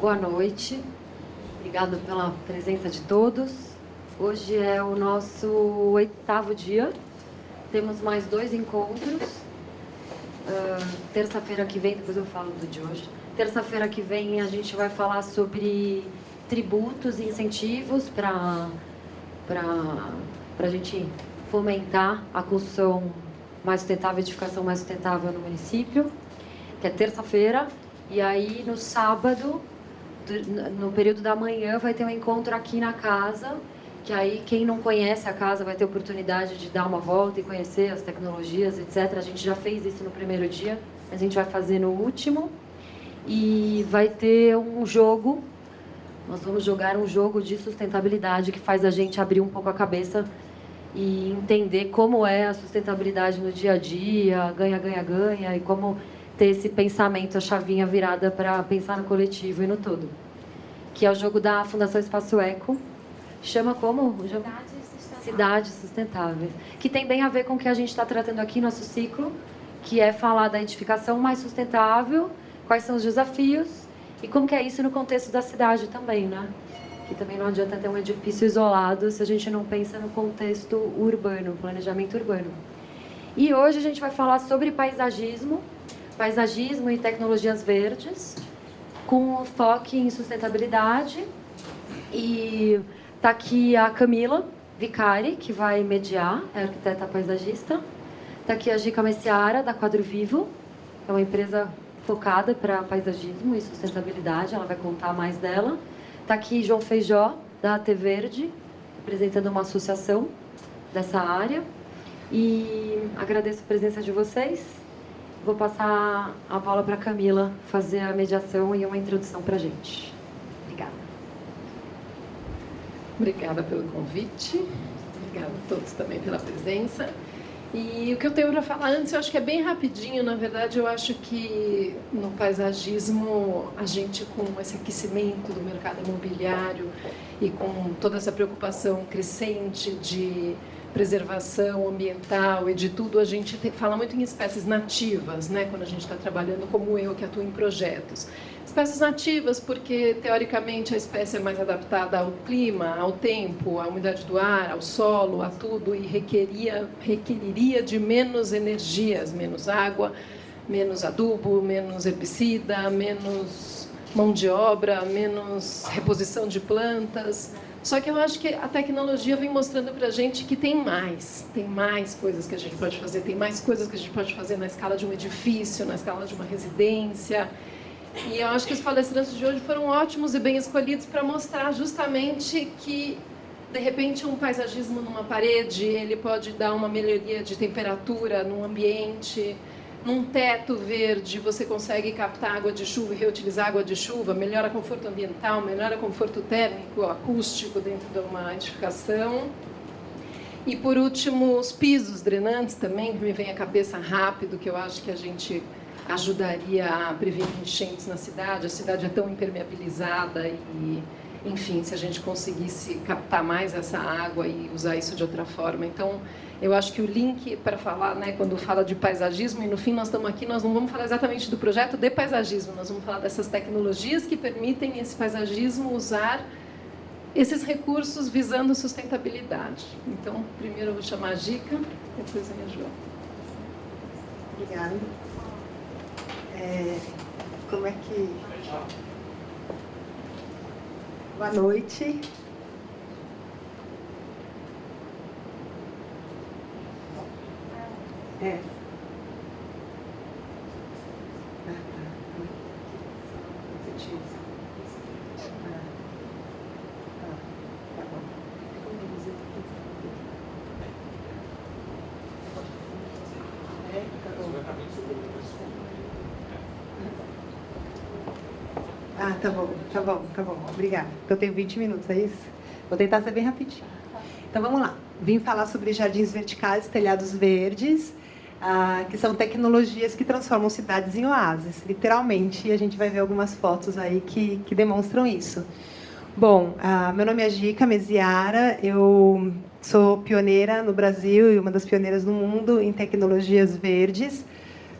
Boa noite, obrigada pela presença de todos. Hoje é o nosso 8º dia, temos mais 2 encontros. Terça-feira que vem, depois eu falo do de hoje. Terça-feira que vem a gente vai falar sobre tributos e incentivos para a gente fomentar a construção mais sustentável, a edificação mais sustentável no município, que é terça-feira. E aí, no sábado, no período da manhã, vai ter um encontro aqui na casa, que aí quem não conhece a casa vai ter oportunidade de dar uma volta e conhecer as tecnologias, etc. A gente já fez isso no primeiro dia, mas a gente vai fazer no último. E vai ter um jogo, nós vamos jogar um jogo de sustentabilidade que faz a gente abrir um pouco a cabeça e entender como é a sustentabilidade no dia a dia, ganha, ganha, ganha, e como ter esse pensamento, a chavinha virada para pensar no coletivo e no todo. Que é o jogo da Fundação Espaço Eco. Chama como? Cidades Sustentáveis. Que tem bem a ver com o que a gente está tratando aqui, nosso ciclo, que é falar da edificação mais sustentável, quais são os desafios e como que é isso no contexto da cidade também, né? Que também não adianta ter um edifício isolado se a gente não pensa no contexto urbano, planejamento urbano. E hoje a gente vai falar sobre paisagismo e tecnologias verdes, com foco em sustentabilidade. E está aqui a Camila Vicari, que vai mediar, é arquiteta paisagista. Está aqui a Gica Messiara, da Quadro Vivo, é uma empresa focada para paisagismo e sustentabilidade, ela vai contar mais dela. Está aqui João Feijó, da AT Verde, representando uma associação dessa área. E agradeço a presença de vocês. Vou passar a palavra para a Camila fazer a mediação e uma introdução para a gente. Obrigada. Obrigada pelo convite. Obrigada a todos também pela presença. E o que eu tenho para falar antes, eu acho que é bem rapidinho. Na verdade, eu acho que no paisagismo, a gente, com esse aquecimento do mercado imobiliário e com toda essa preocupação crescente de preservação ambiental e de tudo, a gente fala muito em espécies nativas, né? Quando a gente está trabalhando, como eu, que atuo em projetos. Espécies nativas porque, teoricamente, a espécie é mais adaptada ao clima, ao tempo, à umidade do ar, ao solo, a tudo, e requeriria de menos energias, menos água, menos adubo, menos herbicida, menos mão de obra, menos reposição de plantas. Só que eu acho que a tecnologia vem mostrando para a gente que tem mais coisas que a gente pode fazer, tem mais coisas que a gente pode fazer na escala de um edifício, na escala de uma residência. E eu acho que os palestrantes de hoje foram ótimos e bem escolhidos para mostrar justamente que, de repente, um paisagismo numa parede, ele pode dar uma melhoria de temperatura num ambiente. Num teto verde, você consegue captar água de chuva e reutilizar água de chuva, melhora conforto ambiental, melhora conforto térmico, acústico dentro de uma edificação. E, por último, os pisos drenantes também, que me vem à cabeça rápido, que eu acho que a gente ajudaria a prevenir enchentes na cidade. A cidade é tão impermeabilizada e, enfim, se a gente conseguisse captar mais essa água e usar isso de outra forma. Então, eu acho que o link para falar, né, quando fala de paisagismo, e no fim nós estamos aqui, nós não vamos falar exatamente do projeto de paisagismo, nós vamos falar dessas tecnologias que permitem esse paisagismo usar esses recursos visando sustentabilidade. Então, primeiro eu vou chamar a Gica, depois vem a João. Obrigada. Como é que... Boa noite. Tá bom. Obrigada. Eu tenho 20 minutos, é isso? Vou tentar ser bem rapidinho. Então, vamos lá. Vim falar sobre jardins verticais, telhados verdes, que são tecnologias que transformam cidades em oásis, literalmente. E a gente vai ver algumas fotos aí que demonstram isso. Bom, meu nome é Gica Messiara, eu sou pioneira no Brasil e uma das pioneiras no mundo em tecnologias verdes.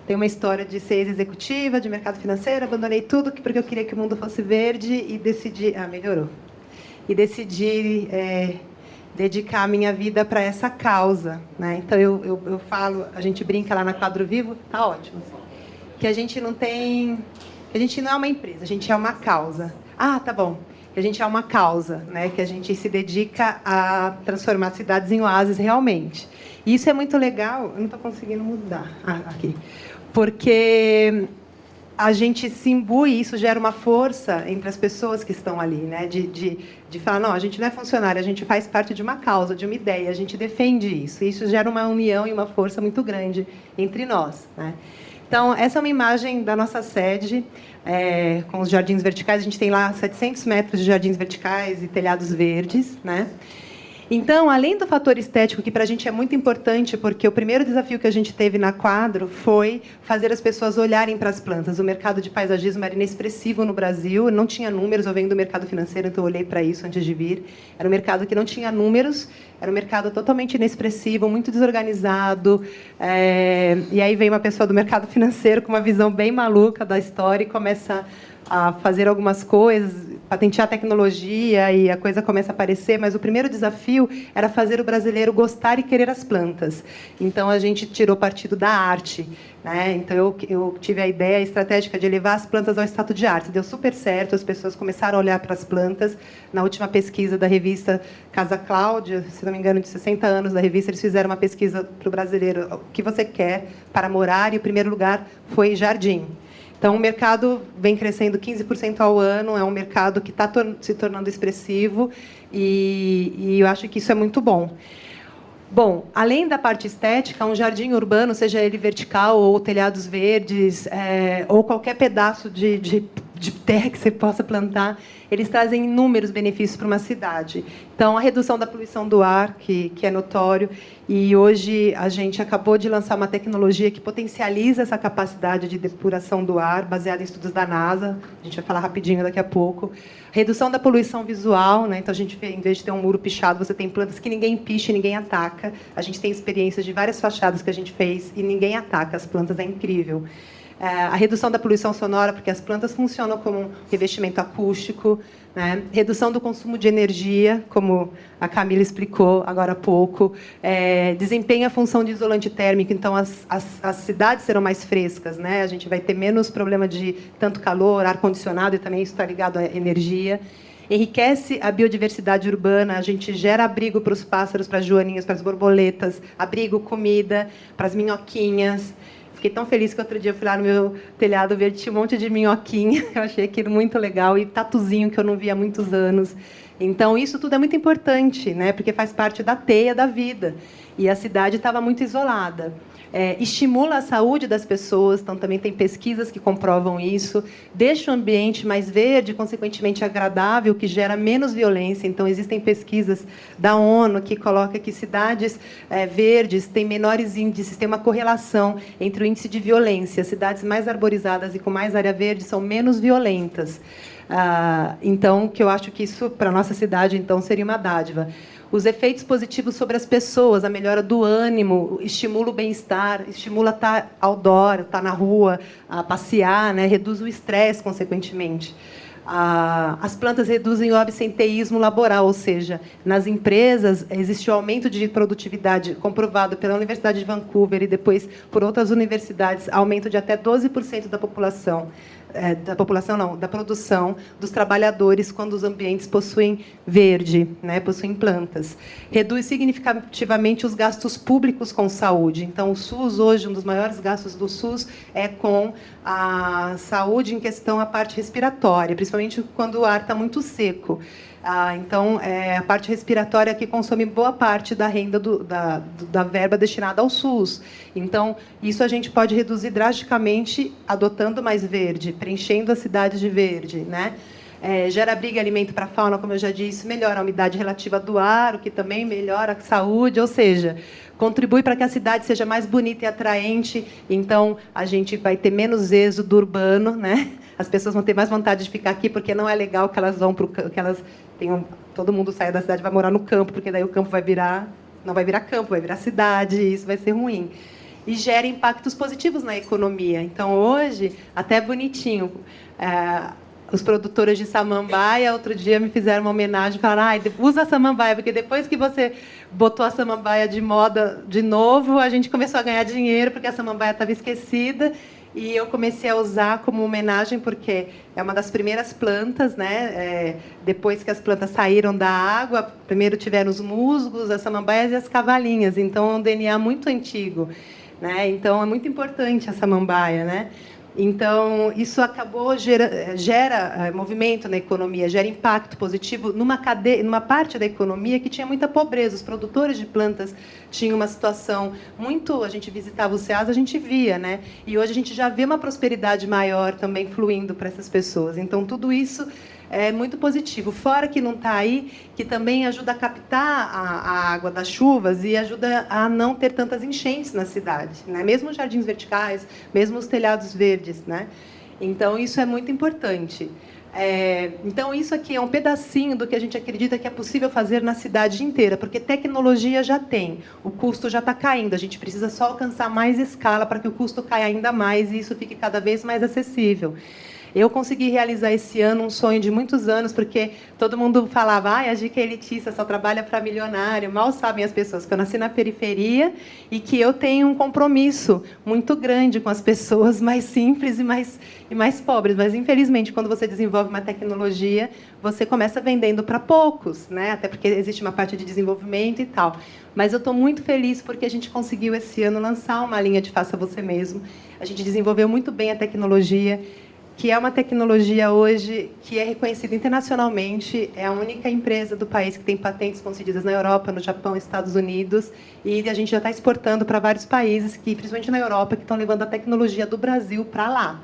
Tenho uma história de ser ex-executiva, de mercado financeiro, abandonei tudo porque eu queria que o mundo fosse verde e decidi... melhorou. E decidi dedicar a minha vida para essa causa, né? Então, eu falo, a gente brinca lá na Quadro Vivo, tá ótimo, que a gente não é uma empresa, a gente é uma causa. Tá bom. Que a gente é uma causa, né? Que a gente se dedica a transformar cidades em oásis realmente. E isso é muito legal. Eu não estou conseguindo mudar aqui, porque a gente se imbui, isso gera uma força entre as pessoas que estão ali, né? De falar, não, a gente não é funcionário, a gente faz parte de uma causa, de uma ideia, a gente defende isso. E isso gera uma união e uma força muito grande entre nós, né? Então, essa é uma imagem da nossa sede, com os jardins verticais. A gente tem lá 700 metros de jardins verticais e telhados verdes, né? Então, além do fator estético, que para a gente é muito importante, porque o primeiro desafio que a gente teve na Quadro foi fazer as pessoas olharem para as plantas. O mercado de paisagismo era inexpressivo no Brasil, não tinha números. Eu venho do mercado financeiro, então eu olhei para isso antes de vir. Era um mercado que não tinha números, era um mercado totalmente inexpressivo, muito desorganizado. E aí vem uma pessoa do mercado financeiro com uma visão bem maluca da história e começa a fazer algumas coisas, patentear a tecnologia, e a coisa começa a aparecer, mas o primeiro desafio era fazer o brasileiro gostar e querer as plantas. Então, a gente tirou partido da arte, né? Então, eu tive a ideia estratégica de levar as plantas ao status de arte. Deu super certo, as pessoas começaram a olhar para as plantas. Na última pesquisa da revista Casa Cláudia, se não me engano, de 60 anos da revista, eles fizeram uma pesquisa para o brasileiro, o que você quer para morar, e o primeiro lugar foi jardim. Então, o mercado vem crescendo 15% ao ano, é um mercado que está se tornando expressivo, e eu acho que isso é muito bom. Bom, além da parte estética, um jardim urbano, seja ele vertical ou telhados verdes, ou qualquer pedaço de terra que você possa plantar, eles trazem inúmeros benefícios para uma cidade. Então, a redução da poluição do ar, que é notório, e hoje a gente acabou de lançar uma tecnologia que potencializa essa capacidade de depuração do ar, baseada em estudos da NASA. A gente vai falar rapidinho daqui a pouco. Redução da poluição visual, né? Então, a gente, em vez de ter um muro pichado, você tem plantas que ninguém picha e ninguém ataca. A gente tem experiências de várias fachadas que a gente fez e ninguém ataca as plantas, é incrível. A redução da poluição sonora, porque as plantas funcionam como um revestimento acústico, né? Redução do consumo de energia, como a Camila explicou agora há pouco. Desempenha a função de isolante térmico, então as cidades serão mais frescas, né? A gente vai ter menos problema de tanto calor, ar-condicionado, e também isso está ligado à energia. Enriquece a biodiversidade urbana, a gente gera abrigo para os pássaros, para as joaninhas, para as borboletas, abrigo, comida, para as minhoquinhas. Fiquei tão feliz que outro dia eu fui lá no meu telhado verde, tinha um monte de minhoquinha. Eu achei aquilo muito legal. E tatuzinho, que eu não via há muitos anos. Então, isso tudo é muito importante, né? Porque faz parte da teia da vida. E a cidade estava muito isolada. Estimula a saúde das pessoas, então também tem pesquisas que comprovam isso. Deixa o ambiente mais verde, consequentemente agradável, que gera menos violência. Então, existem pesquisas da ONU que colocam que cidades verdes têm menores índices, tem uma correlação entre o índice de violência. Cidades mais arborizadas e com mais área verde são menos violentas. Então, que eu acho que isso, para a nossa cidade, então, seria uma dádiva. Os efeitos positivos sobre as pessoas, a melhora do ânimo, estimula o bem-estar, estimula estar outdoor, estar na rua, a passear, né? Reduz o estresse, consequentemente. As plantas reduzem o absenteísmo laboral, ou seja, nas empresas existe o aumento de produtividade comprovado pela Universidade de Vancouver e depois por outras universidades, aumento de até 12% da população. Da produção dos trabalhadores quando os ambientes possuem verde, né, possuem plantas. Reduz significativamente os gastos públicos com saúde. Então, o SUS, hoje, um dos maiores gastos do SUS é com a saúde em questão, a parte respiratória, principalmente quando o ar está muito seco. Então, a parte respiratória que consome boa parte da renda da verba destinada ao SUS. Então, isso a gente pode reduzir drasticamente adotando mais verde, preenchendo as cidades de verde, né? Gera abrigo e alimento para a fauna, como eu já disse, melhora a umidade relativa do ar, o que também melhora a saúde, ou seja, contribui para que a cidade seja mais bonita e atraente. Então, a gente vai ter menos êxodo urbano, né? As pessoas vão ter mais vontade de ficar aqui, porque não é legal que elas vão para que elas tenham, todo mundo saia da cidade e vai morar no campo, porque daí o campo não vai virar campo, vai virar cidade, e isso vai ser ruim. e gera impactos positivos na economia. Então, hoje, até é bonitinho, os produtores de samambaia, outro dia me fizeram uma homenagem, falaram, usa a samambaia, porque depois que você botou a samambaia de moda de novo, a gente começou a ganhar dinheiro, porque a samambaia estava esquecida, e eu comecei a usar como homenagem, porque é uma das primeiras plantas, né? Depois que as plantas saíram da água, primeiro tiveram os musgos, as samambaias e as cavalinhas, então é um DNA muito antigo, né? Então é muito importante a samambaia, né? Então, isso acabou gera movimento na economia, gera impacto positivo numa parte da economia que tinha muita pobreza. Os produtores de plantas tinham uma situação muito... A gente visitava o CEAS, a gente via, né? E hoje a gente já vê uma prosperidade maior também fluindo para essas pessoas. Então, tudo isso é muito positivo. Fora que não está aí, que também ajuda a captar a água das chuvas e ajuda a não ter tantas enchentes na cidade, né? Mesmo os jardins verticais, mesmo os telhados verdes, né? Então, isso é muito importante. Então, isso aqui é um pedacinho do que a gente acredita que é possível fazer na cidade inteira, porque tecnologia já tem, o custo já está caindo, a gente precisa só alcançar mais escala para que o custo caia ainda mais e isso fique cada vez mais acessível. Eu consegui realizar esse ano um sonho de muitos anos, porque todo mundo falava, a Gica é elitista, só trabalha para milionário. Mal sabem as pessoas que eu nasci na periferia e que eu tenho um compromisso muito grande com as pessoas mais simples e mais pobres. Mas, infelizmente, quando você desenvolve uma tecnologia, você começa vendendo para poucos, né? Até porque existe uma parte de desenvolvimento e tal. Mas eu estou muito feliz porque a gente conseguiu, esse ano, lançar uma linha de Faça Você Mesmo. A gente desenvolveu muito bem a tecnologia, que é uma tecnologia hoje que é reconhecida internacionalmente, é a única empresa do país que tem patentes concedidas na Europa, no Japão, Estados Unidos, e a gente já está exportando para vários países, principalmente na Europa, que estão levando a tecnologia do Brasil para lá.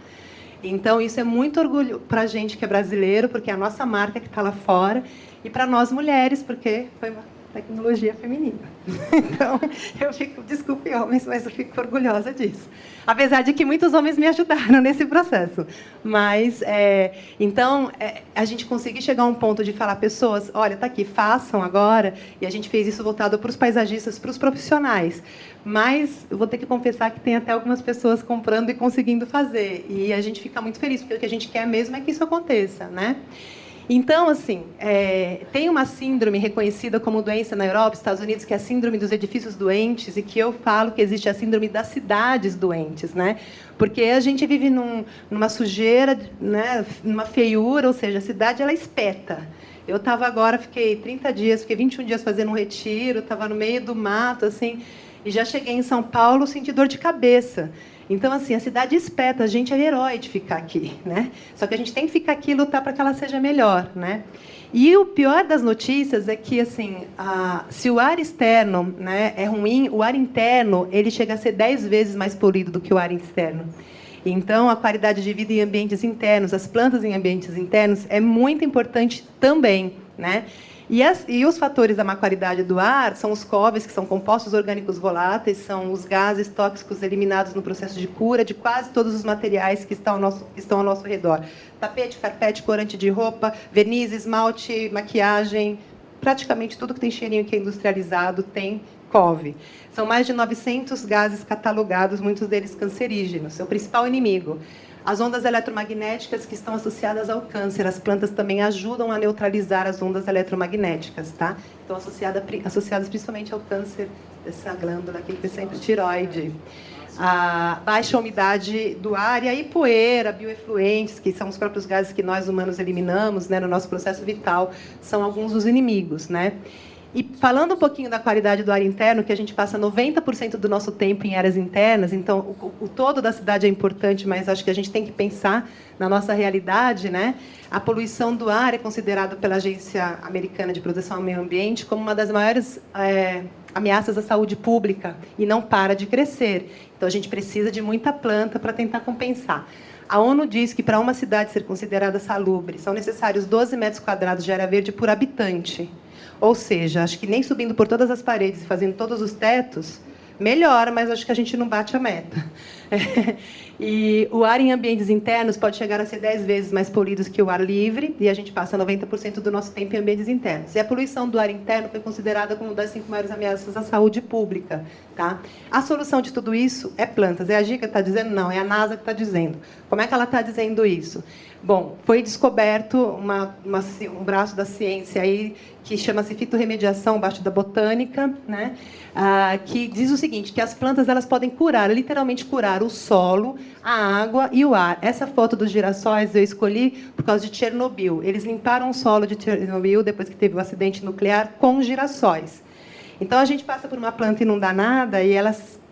Então, isso é muito orgulho para a gente que é brasileiro, porque é a nossa marca que está lá fora, e para nós mulheres, porque foi uma tecnologia feminina. Então, desculpe homens, mas eu fico orgulhosa disso. Apesar de que muitos homens me ajudaram nesse processo. Mas, então, a gente conseguiu chegar a um ponto de falar, pessoas, olha, está aqui, façam agora. E a gente fez isso voltado para os paisagistas, para os profissionais. Mas eu vou ter que confessar que tem até algumas pessoas comprando e conseguindo fazer. E a gente fica muito feliz, porque o que a gente quer mesmo é que isso aconteça, né? Então, assim, tem uma síndrome reconhecida como doença na Europa, Estados Unidos, que é a síndrome dos edifícios doentes, e que eu falo que existe a síndrome das cidades doentes, né? Porque a gente vive numa sujeira, né? Numa feiura, ou seja, a cidade ela espeta. Eu estava agora, fiquei 30 dias, fiquei 21 dias fazendo um retiro, estava no meio do mato, assim, e já cheguei em São Paulo, senti dor de cabeça. Então, assim, a cidade espeta, a gente é herói de ficar aqui, né? Só que a gente tem que ficar aqui e lutar para que ela seja melhor, né? E o pior das notícias é que, assim, se o ar externo, né, é ruim, o ar interno ele chega a ser 10 vezes mais poluído do que o ar externo. Então, a qualidade de vida em ambientes internos, as plantas em ambientes internos, é muito importante também, né? E os fatores da má qualidade do ar são os COVs, que são compostos orgânicos voláteis, são os gases tóxicos eliminados no processo de cura de quase todos os materiais que estão ao nosso redor. Tapete, carpete, corante de roupa, verniz, esmalte, maquiagem, praticamente tudo que tem cheirinho que é industrializado tem COV. São mais de 900 gases catalogados, muitos deles cancerígenos. É o principal inimigo. As ondas eletromagnéticas que estão associadas ao câncer, as plantas também ajudam a neutralizar as ondas eletromagnéticas, tá? Estão associadas principalmente ao câncer dessa glândula aqui, que é sempre tiroide. A baixa umidade do ar e aí poeira, bioefluentes, que são os próprios gases que nós humanos eliminamos, né, no nosso processo vital, são alguns dos inimigos, né? E falando um pouquinho da qualidade do ar interno, que a gente passa 90% do nosso tempo em áreas internas, então o todo da cidade é importante, mas acho que a gente tem que pensar na nossa realidade, né? A poluição do ar é considerada pela Agência Americana de Proteção ao Meio Ambiente como uma das maiores ameaças à saúde pública e não para de crescer. Então a gente precisa de muita planta para tentar compensar. A ONU diz que para uma cidade ser considerada salubre são necessários 12 metros quadrados de área verde por habitante. Ou seja, acho que nem subindo por todas as paredes e fazendo todos os tetos, Melhora, mas acho que a gente não bate a meta. E o ar em ambientes internos pode chegar a ser 10 vezes mais poluído que o ar livre, e a gente passa 90% do nosso tempo em ambientes internos. E a poluição do ar interno foi considerada como uma das 5 maiores ameaças à saúde pública. Tá? A solução de tudo isso é plantas. É a GICA que está dizendo? Não, é a NASA que está dizendo. Como é que ela está dizendo isso? Bom, foi descoberto um braço da ciência aí que chama-se fitorremediação, abaixo da botânica, né? Que diz o seguinte, que as plantas elas podem curar, literalmente curar o solo, a água e o ar. Essa foto dos girassóis eu escolhi por causa de Chernobyl. Eles limparam o solo de Chernobyl depois que teve o acidente nuclear com girassóis. Então a gente passa por uma planta e não dá nada e elas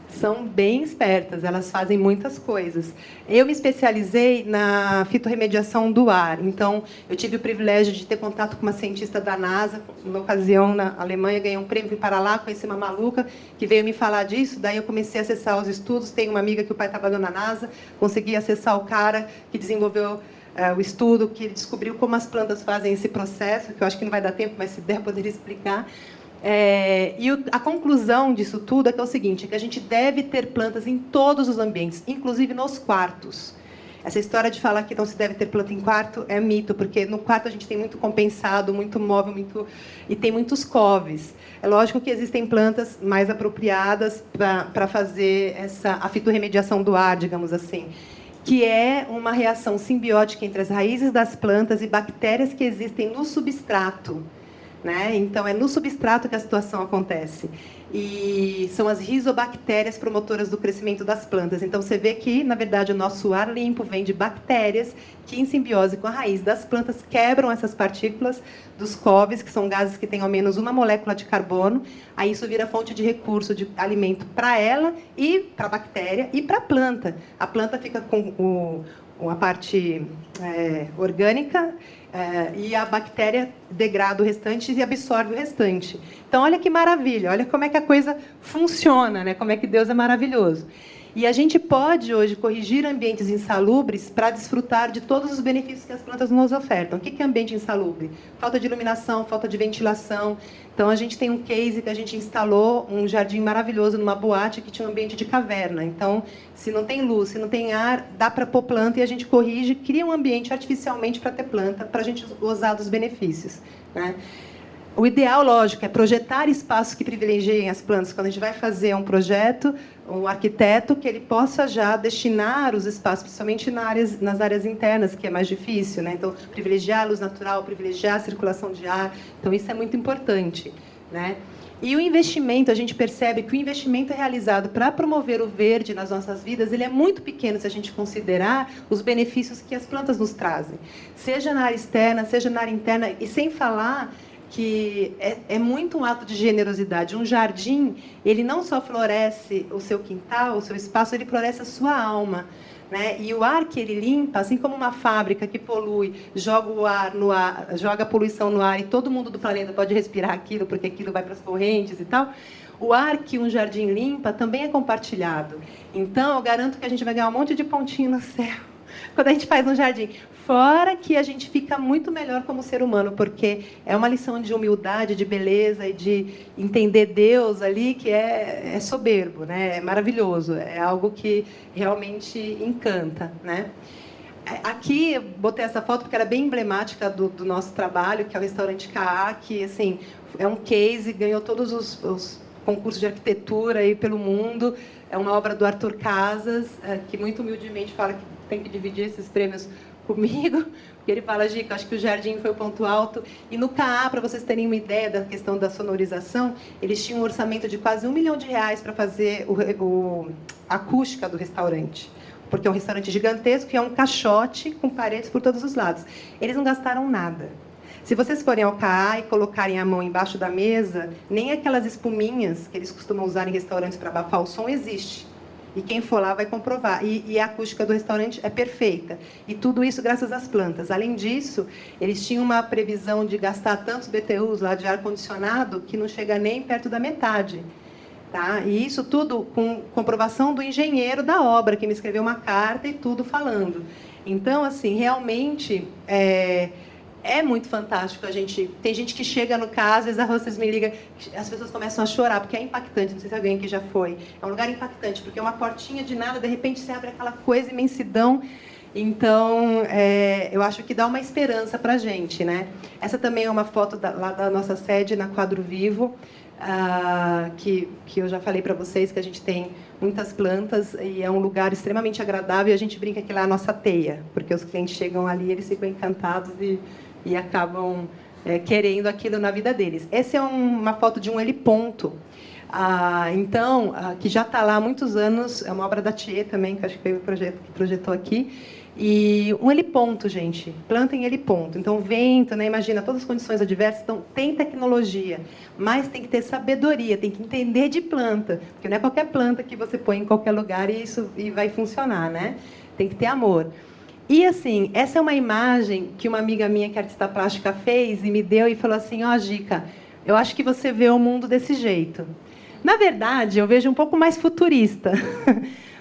são bem espertas, elas fazem muitas coisas. Eu me especializei na fitorremediação do ar, então eu tive o privilégio de ter contato com uma cientista da NASA, numa ocasião na Alemanha, ganhei um prêmio, fui para lá, conheci uma maluca que veio me falar disso, daí eu comecei a acessar os estudos, tenho uma amiga que o pai trabalhou na NASA, consegui acessar o cara que desenvolveu o estudo, que descobriu como as plantas fazem esse processo, que eu acho que não vai dar tempo, mas se der, eu poderia explicar. E a conclusão disso tudo é que é o seguinte, é que a gente deve ter plantas em todos os ambientes, inclusive nos quartos. Essa história de falar que não se deve ter planta em quarto é mito, porque no quarto a gente tem muito compensado, muito móvel, e tem muitos coves. É lógico que existem plantas mais apropriadas para fazer a fitorremediação do ar, digamos assim, que é uma reação simbiótica entre as raízes das plantas e bactérias que existem no substrato. Né? Então, é no substrato que a situação acontece. E são as rizobactérias promotoras do crescimento das plantas. Então, você vê que, na verdade, o nosso ar limpo vem de bactérias que, em simbiose com a raiz das plantas, quebram essas partículas dos coves, que são gases que têm ao menos uma molécula de carbono. Aí isso vira fonte de recurso, de alimento para ela, e para a bactéria, e para a planta. A planta fica com a parte orgânica, e a bactéria degrada o restante e absorve o restante. Então, olha que maravilha, olha como é que a coisa funciona, né? Como é que Deus é maravilhoso. E a gente pode, hoje, corrigir ambientes insalubres para desfrutar de todos os benefícios que as plantas nos ofertam. O que é ambiente insalubre? Falta de iluminação, falta de ventilação. Então, a gente tem um case que a gente instalou, um jardim maravilhoso numa boate que tinha um ambiente de caverna. Então, se não tem luz, se não tem ar, dá para pôr planta e a gente corrige, cria um ambiente artificialmente para ter planta, para a gente gozar dos benefícios, né? O ideal, lógico, é projetar espaços que privilegiem as plantas. Quando a gente vai fazer um projeto, um arquiteto, que ele possa já destinar os espaços, principalmente nas áreas internas, que é mais difícil, né? Então, privilegiar a luz natural, privilegiar a circulação de ar. Então, isso é muito importante, né? E o investimento, a gente percebe que o investimento é realizado para promover o verde nas nossas vidas, ele é muito pequeno se a gente considerar os benefícios que as plantas nos trazem. Seja na área externa, seja na área interna, e sem falar que é muito um ato de generosidade. Um jardim, ele não só floresce o seu quintal, o seu espaço, ele floresce a sua alma, né? E o ar que ele limpa, assim como uma fábrica que polui, joga o ar no ar, joga a poluição no ar e todo mundo do planeta pode respirar aquilo, porque aquilo vai para as correntes e tal. O ar que um jardim limpa também é compartilhado. Então, eu garanto que a gente vai ganhar um monte de pontinho no céu quando a gente faz um jardim. Fora que a gente fica muito melhor como ser humano, porque é uma lição de humildade, de beleza e de entender Deus ali, que é soberbo, né? É maravilhoso, é algo que realmente encanta, né? Aqui eu botei essa foto porque ela é bem emblemática do nosso trabalho, que é o restaurante K.A., que assim, é um case, ganhou todos os concursos de arquitetura aí pelo mundo. É uma obra do Arthur Casas, que muito humildemente fala que tem que dividir esses prêmios comigo, porque ele fala, Gica, acho que o jardim foi o ponto alto. E no K.A., para vocês terem uma ideia da questão da sonorização, eles tinham um orçamento de quase R$1 milhão para fazer a acústica do restaurante, porque é um restaurante gigantesco e é um caixote com paredes por todos os lados. Eles não gastaram nada. Se vocês forem ao K.A. e colocarem a mão embaixo da mesa, nem aquelas espuminhas que eles costumam usar em restaurantes para abafar o som existe. E quem for lá vai comprovar. E a acústica do restaurante é perfeita. E tudo isso graças às plantas. Além disso, eles tinham uma previsão de gastar tantos BTUs lá de ar-condicionado que não chega nem perto da metade. Tá? E isso tudo com comprovação do engenheiro da obra, que me escreveu uma carta e tudo falando. Então, assim, realmente, é muito fantástico. Tem gente que chega no caso, às vezes a hostess me liga, as pessoas começam a chorar, porque é impactante. Não sei se alguém aqui já foi. É um lugar impactante, porque é uma portinha de nada, de repente você abre aquela coisa, imensidão. Então, eu acho que dá uma esperança para a gente, né? Essa também é uma foto lá da nossa sede, na Quadro Vivo, que eu já falei para vocês que a gente tem muitas plantas e é um lugar extremamente agradável. E a gente brinca que lá é a nossa teia, porque os clientes chegam ali, eles ficam encantados e acabam querendo aquilo na vida deles. Essa é uma foto de um heliponto. Que já está lá há muitos anos, é uma obra da Thier também, que acho que foi o projeto que projetou aqui. E um heliponto, gente, planta em heliponto. Então, vento, né? Imagina, todas as condições adversas, então, tem tecnologia, mas tem que ter sabedoria, tem que entender de planta, porque não é qualquer planta que você põe em qualquer lugar e vai funcionar, né? Tem que ter amor. E, assim, essa é uma imagem que uma amiga minha, que é artista plástica, fez e me deu e falou assim, Gica, eu acho que você vê o mundo desse jeito. Na verdade, eu vejo um pouco mais futurista,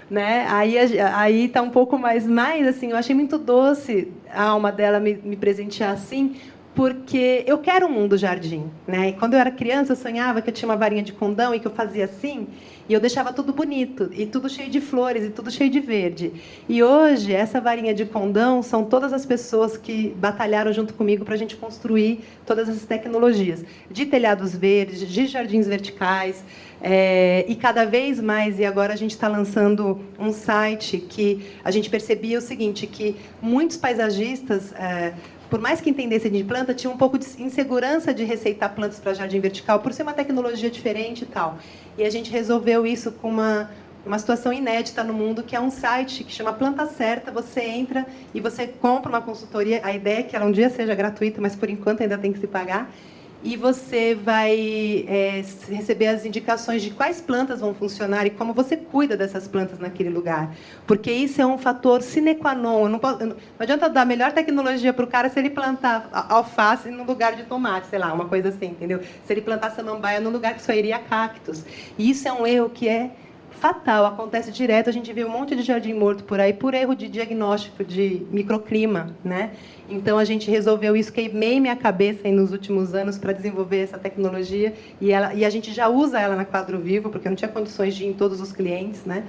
né? Aí está um pouco mais assim, eu achei muito doce a alma dela me presentear assim, porque eu quero um mundo jardim, né? E quando eu era criança, eu sonhava que eu tinha uma varinha de condão e que eu fazia assim, e eu deixava tudo bonito, e tudo cheio de flores, e tudo cheio de verde. E hoje, essa varinha de condão são todas as pessoas que batalharam junto comigo para a gente construir todas essas tecnologias de telhados verdes, de jardins verticais, e cada vez mais, e agora a gente está lançando um site que a gente percebia o seguinte, que muitos paisagistas, por mais que entendessem de planta, tinham um pouco de insegurança de receitar plantas para jardim vertical, por ser uma tecnologia diferente e tal. E a gente resolveu isso com uma situação inédita no mundo, que é um site que chama Planta Certa. Você entra e você compra uma consultoria. A ideia é que ela um dia seja gratuita, mas por enquanto ainda tem que se pagar. E você vai receber as indicações de quais plantas vão funcionar e como você cuida dessas plantas naquele lugar. Porque isso é um fator sine qua non. Não adianta dar a melhor tecnologia para o cara se ele plantar alface no lugar de tomate, sei lá, uma coisa assim, entendeu? Se ele plantar samambaia no lugar que só iria cactos. E isso é um erro que é fatal, acontece direto. A gente vê um monte de jardim morto por aí por erro de diagnóstico de microclima, né? Então a gente resolveu isso, queimei minha cabeça aí nos últimos anos para desenvolver essa tecnologia e a gente já usa ela na Quadro Vivo, porque eu não tinha condições de ir em todos os clientes, né?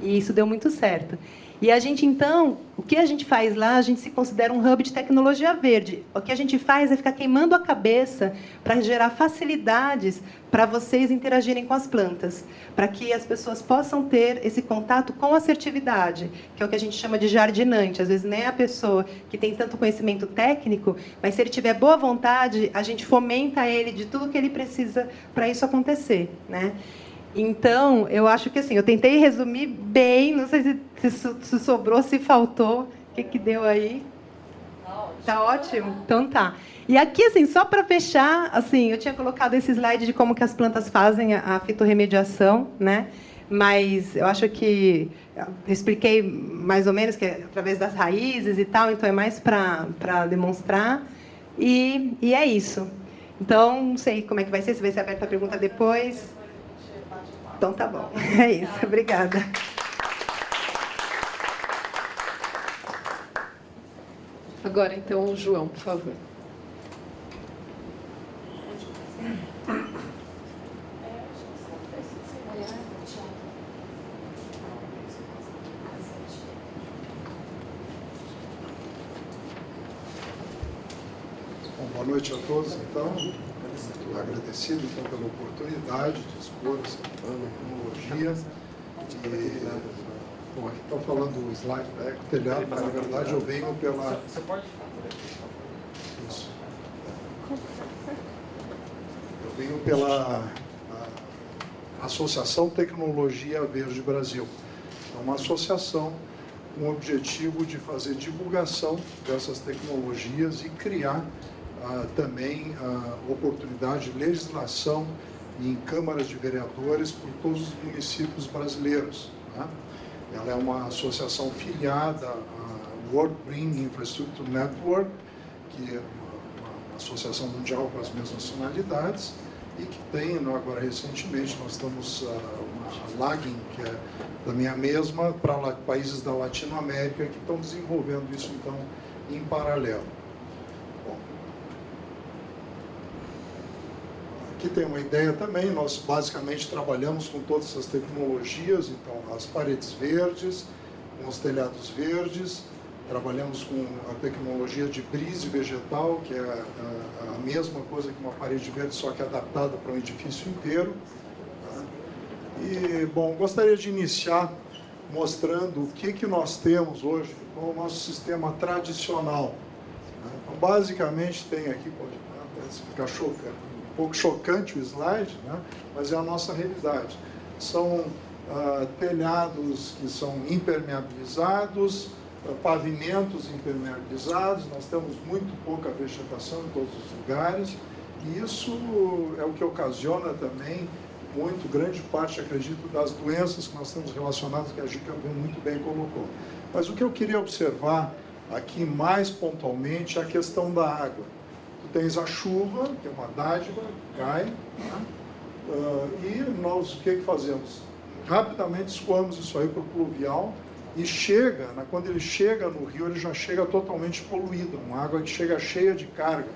E isso deu muito certo. E a gente, então, o que a gente faz lá, a gente se considera um hub de tecnologia verde. O que a gente faz é ficar queimando a cabeça para gerar facilidades para vocês interagirem com as plantas, para que as pessoas possam ter esse contato com assertividade, que é o que a gente chama de jardinante. Às vezes nem é a pessoa que tem tanto conhecimento técnico, mas se ele tiver boa vontade, a gente fomenta ele de tudo que ele precisa para isso acontecer, né? Então, eu acho que assim, eu tentei resumir bem, não sei se sobrou, se faltou, o que deu aí? Tá ótimo? Então tá. E aqui, assim, só para fechar, assim, eu tinha colocado esse slide de como que as plantas fazem a fitorremediação, né? Mas eu acho que eu expliquei mais ou menos que é através das raízes e tal, então é mais para demonstrar. E é isso. Então, não sei como é que vai ser, se vai ser aberta a pergunta depois. Então tá bom. É isso. Obrigada. Agora, então, o João, por favor. Bom, boa noite a todos, então. Estou agradecido então, pela oportunidade de expor essa tecnologia. Bom, aqui estão falando do slide da Ecotelhado, mas na verdade eu venho pela... Isso. Eu venho pela Associação Tecnologia Verde Brasil. É uma associação com o objetivo de fazer divulgação dessas tecnologias e criar também oportunidade de legislação em câmaras de vereadores por todos os municípios brasileiros. Né? Ela é uma associação filiada à World Green Infrastructure Network, que é uma associação mundial com as mesmas nacionalidades, e que tem, agora recentemente, nós estamos uma LAGIN, que é também a mesma, para países da Latinoamérica, que estão desenvolvendo isso, então, em paralelo. Bom, Aqui tem uma ideia também, nós basicamente trabalhamos com todas essas tecnologias, então as paredes verdes, com os telhados verdes, trabalhamos com a tecnologia de brise vegetal, que é a mesma coisa que uma parede verde, só que adaptada para um edifício inteiro. Tá? E, bom, gostaria de iniciar mostrando o que nós temos hoje com o nosso sistema tradicional. Então, basicamente, tem aqui, pode ficar um pouco chocante o slide, né? Mas é a nossa realidade. São telhados que são impermeabilizados, pavimentos impermeabilizados, nós temos muito pouca vegetação em todos os lugares, e isso é o que ocasiona também muito grande parte, acredito, das doenças que nós temos relacionadas, que a Gica muito bem colocou. Mas o que eu queria observar aqui mais pontualmente é a questão da água. Tu tens a chuva, que é uma dádiva, cai, né? E nós o que fazemos? Rapidamente escoamos isso aí para o pluvial e chega, quando ele chega no rio, ele já chega totalmente poluído, uma água que chega cheia de carga.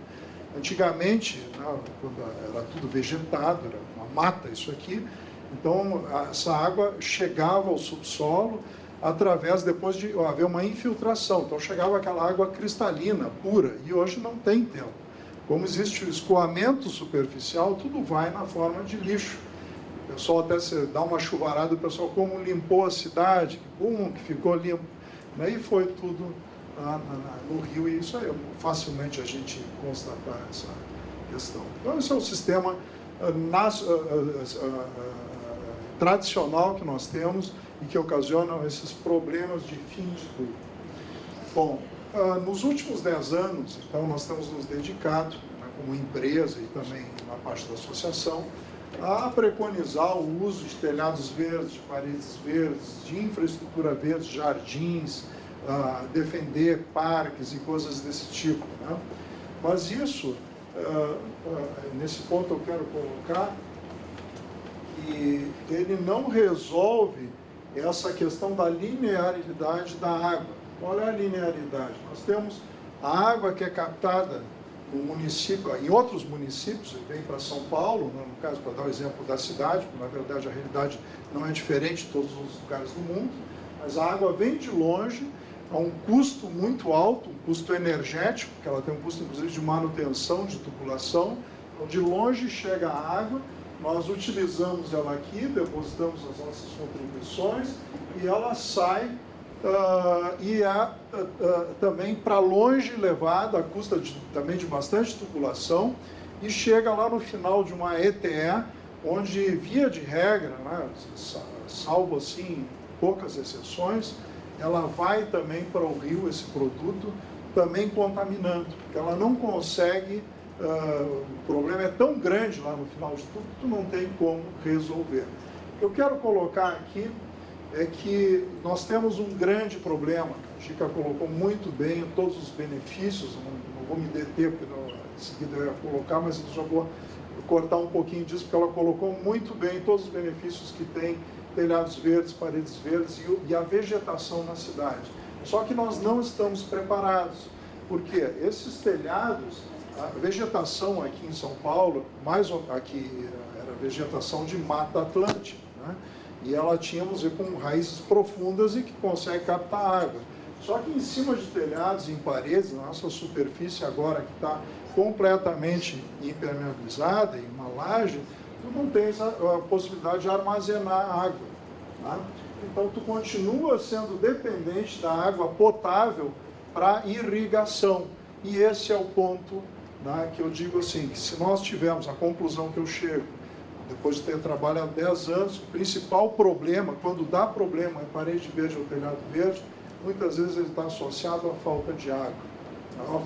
Antigamente, né, quando era tudo vegetado, era uma mata isso aqui, então essa água chegava ao subsolo através, depois de haver uma infiltração, então chegava aquela água cristalina, pura, e hoje não tem tempo. Como existe o escoamento superficial, tudo vai na forma de lixo. O pessoal até se dá uma chuvarada, o pessoal como limpou a cidade, que ficou limpo. E foi tudo no rio, e isso aí facilmente a gente constatar essa questão. Então esse é o sistema tradicional que nós temos e que ocasiona esses problemas de fim de tudo. Bom, nos últimos 10 anos, então, nós temos nos dedicado, como empresa e também na parte da associação, a preconizar o uso de telhados verdes, de paredes verdes, de infraestrutura verde, jardins, defender parques e coisas desse tipo. Né? Mas isso, nesse ponto eu quero colocar, que ele não resolve essa questão da linearidade da água. Qual é a linearidade? Nós temos a água que é captada no município, em outros municípios, vem para São Paulo, né, no caso, para dar o exemplo da cidade, porque na verdade a realidade não é diferente em todos os lugares do mundo, mas a água vem de longe, a um custo muito alto, um custo energético, porque ela tem um custo inclusive de manutenção, de tubulação, então de longe chega a água, nós utilizamos ela aqui, depositamos as nossas contribuições e ela sai e é também para longe levada, a custa também de bastante tubulação, e chega lá no final de uma ETE, onde, via de regra, né, salvo assim poucas exceções, ela vai também para o rio, esse produto, também contaminando, porque ela não consegue, o problema é tão grande lá no final de tudo, que tu não tem como resolver. Eu quero colocar aqui é que nós temos um grande problema. A Gica colocou muito bem todos os benefícios, não vou me deter, porque em seguida eu ia colocar, mas eu já vou cortar um pouquinho disso, porque ela colocou muito bem todos os benefícios que tem telhados verdes, paredes verdes e a vegetação na cidade. Só que nós não estamos preparados, porque esses telhados, a vegetação aqui em São Paulo, aqui era vegetação de Mata Atlântica, né? E ela tínhamos com raízes profundas e que consegue captar água. Só que em cima de telhados, em paredes, na nossa superfície agora que está completamente impermeabilizada, em uma laje, tu não tens a possibilidade de armazenar água. Tá? Então tu continua sendo dependente da água potável para irrigação. E esse é o ponto, né, que eu digo assim, que se nós tivermos a conclusão que eu chego, depois de ter trabalhado 10 anos, o principal problema, quando dá problema em parede verde ou telhado verde, muitas vezes ele está associado à falta de água.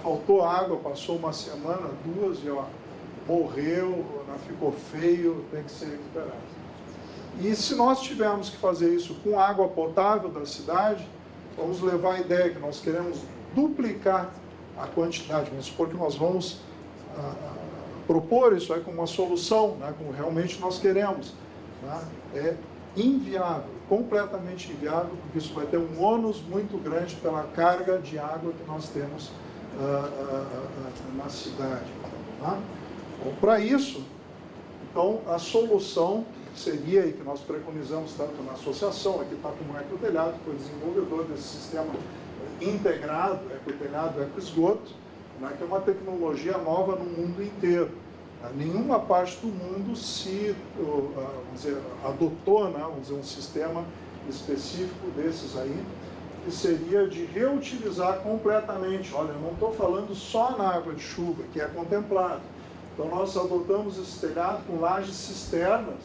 Faltou água, passou uma semana, 2 e morreu, ficou feio, tem que ser recuperado. E se nós tivermos que fazer isso com água potável da cidade, vamos levar a ideia que nós queremos duplicar a quantidade, vamos supor que nós vamos propor isso aí como uma solução, né, como realmente nós queremos. Né, é inviável, completamente inviável, porque isso vai ter um ônus muito grande pela carga de água que nós temos na cidade. Tá? Bom, para isso, Então, a solução seria, e que nós preconizamos tanto na associação, aqui está com o Ecotelhado, que foi desenvolvedor desse sistema integrado, Ecotelhado, Ecoesgoto, né, que é uma tecnologia nova no mundo inteiro. Nenhuma parte do mundo se vamos dizer, adotou, né, vamos dizer, um sistema específico desses aí, que seria de reutilizar completamente. Olha, eu não estou falando só na água de chuva, que é contemplado. Então, nós adotamos esse telhado com lajes cisternas,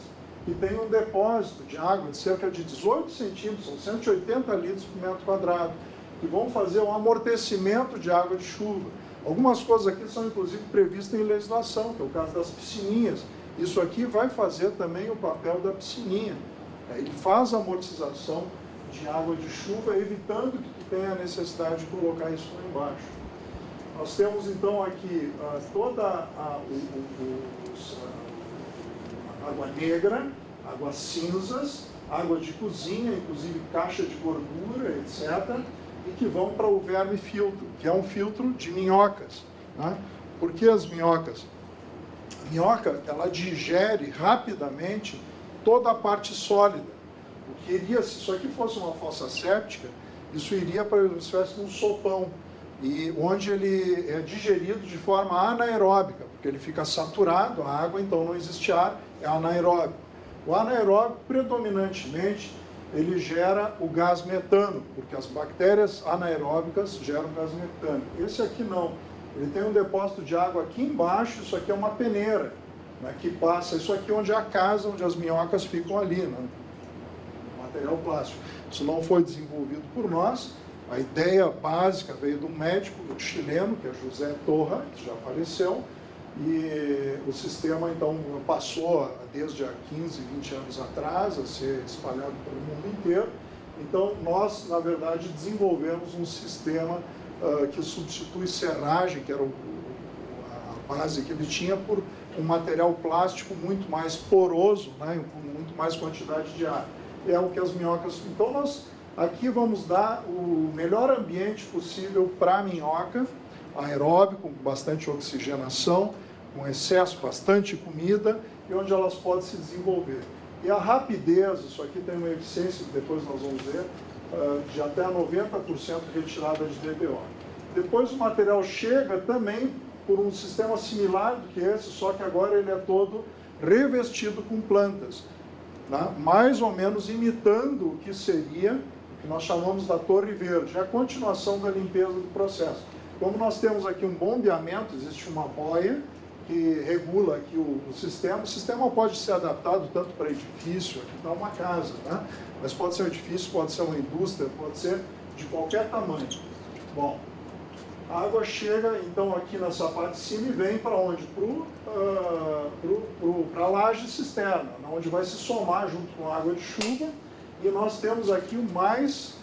que tem um depósito de água de cerca de 18 centímetros, são 180 litros por metro quadrado, que vão fazer um amortecimento de água de chuva. Algumas coisas aqui são, inclusive, previstas em legislação, que é o caso das piscininhas. Isso aqui vai fazer também o papel da piscininha. Ele faz a amortização de água de chuva, evitando que tu tenha a necessidade de colocar isso lá embaixo. Nós temos, então, aqui toda a água negra, águas cinzas, água de cozinha, inclusive caixa de gordura, etc., e que vão para o verme filtro, que é um filtro de minhocas. Né? Por que as minhocas? A minhoca, ela digere rapidamente toda a parte sólida. O que iria, se isso aqui fosse uma fossa séptica, isso iria para uma espécie de um sopão, e onde ele é digerido de forma anaeróbica, porque ele fica saturado, a água, então não existe ar, é anaeróbico. O anaeróbico, predominantemente, ele gera o gás metano, porque as bactérias anaeróbicas geram gás metano. Esse aqui não. Ele tem um depósito de água aqui embaixo, isso aqui é uma peneira, né, que passa, isso aqui onde é a casa, onde as minhocas ficam ali, né, material plástico. Isso não foi desenvolvido por nós, a ideia básica veio de um médico chileno, que é José Torra, que já faleceu, e o sistema, então, passou desde há 15, 20 anos atrás a ser espalhado pelo mundo inteiro. Então, nós, na verdade, desenvolvemos um sistema que substitui serragem, que era a base que ele tinha, por um material plástico muito mais poroso, né, com muito mais quantidade de ar. É o que as minhocas... Então, nós aqui vamos dar o melhor ambiente possível para a minhoca, aeróbico, com bastante oxigenação, com excesso, bastante comida, e onde elas podem se desenvolver. E a rapidez, isso aqui tem uma eficiência, que depois nós vamos ver, de até 90% retirada de DBO. Depois o material chega também por um sistema similar do que esse, só que agora ele é todo revestido com plantas, né? Mais ou menos imitando o que seria, o que nós chamamos da torre verde, a continuação da limpeza do processo. Como nós temos aqui um bombeamento, existe uma boia que regula aqui o sistema pode ser adaptado tanto para edifício, aqui está uma casa, né? Mas pode ser um edifício, pode ser uma indústria, pode ser de qualquer tamanho. Bom, a água chega, então, aqui nessa parte de cima e vem para onde? Para a laje cisterna, onde vai se somar junto com a água de chuva, e nós temos aqui o mais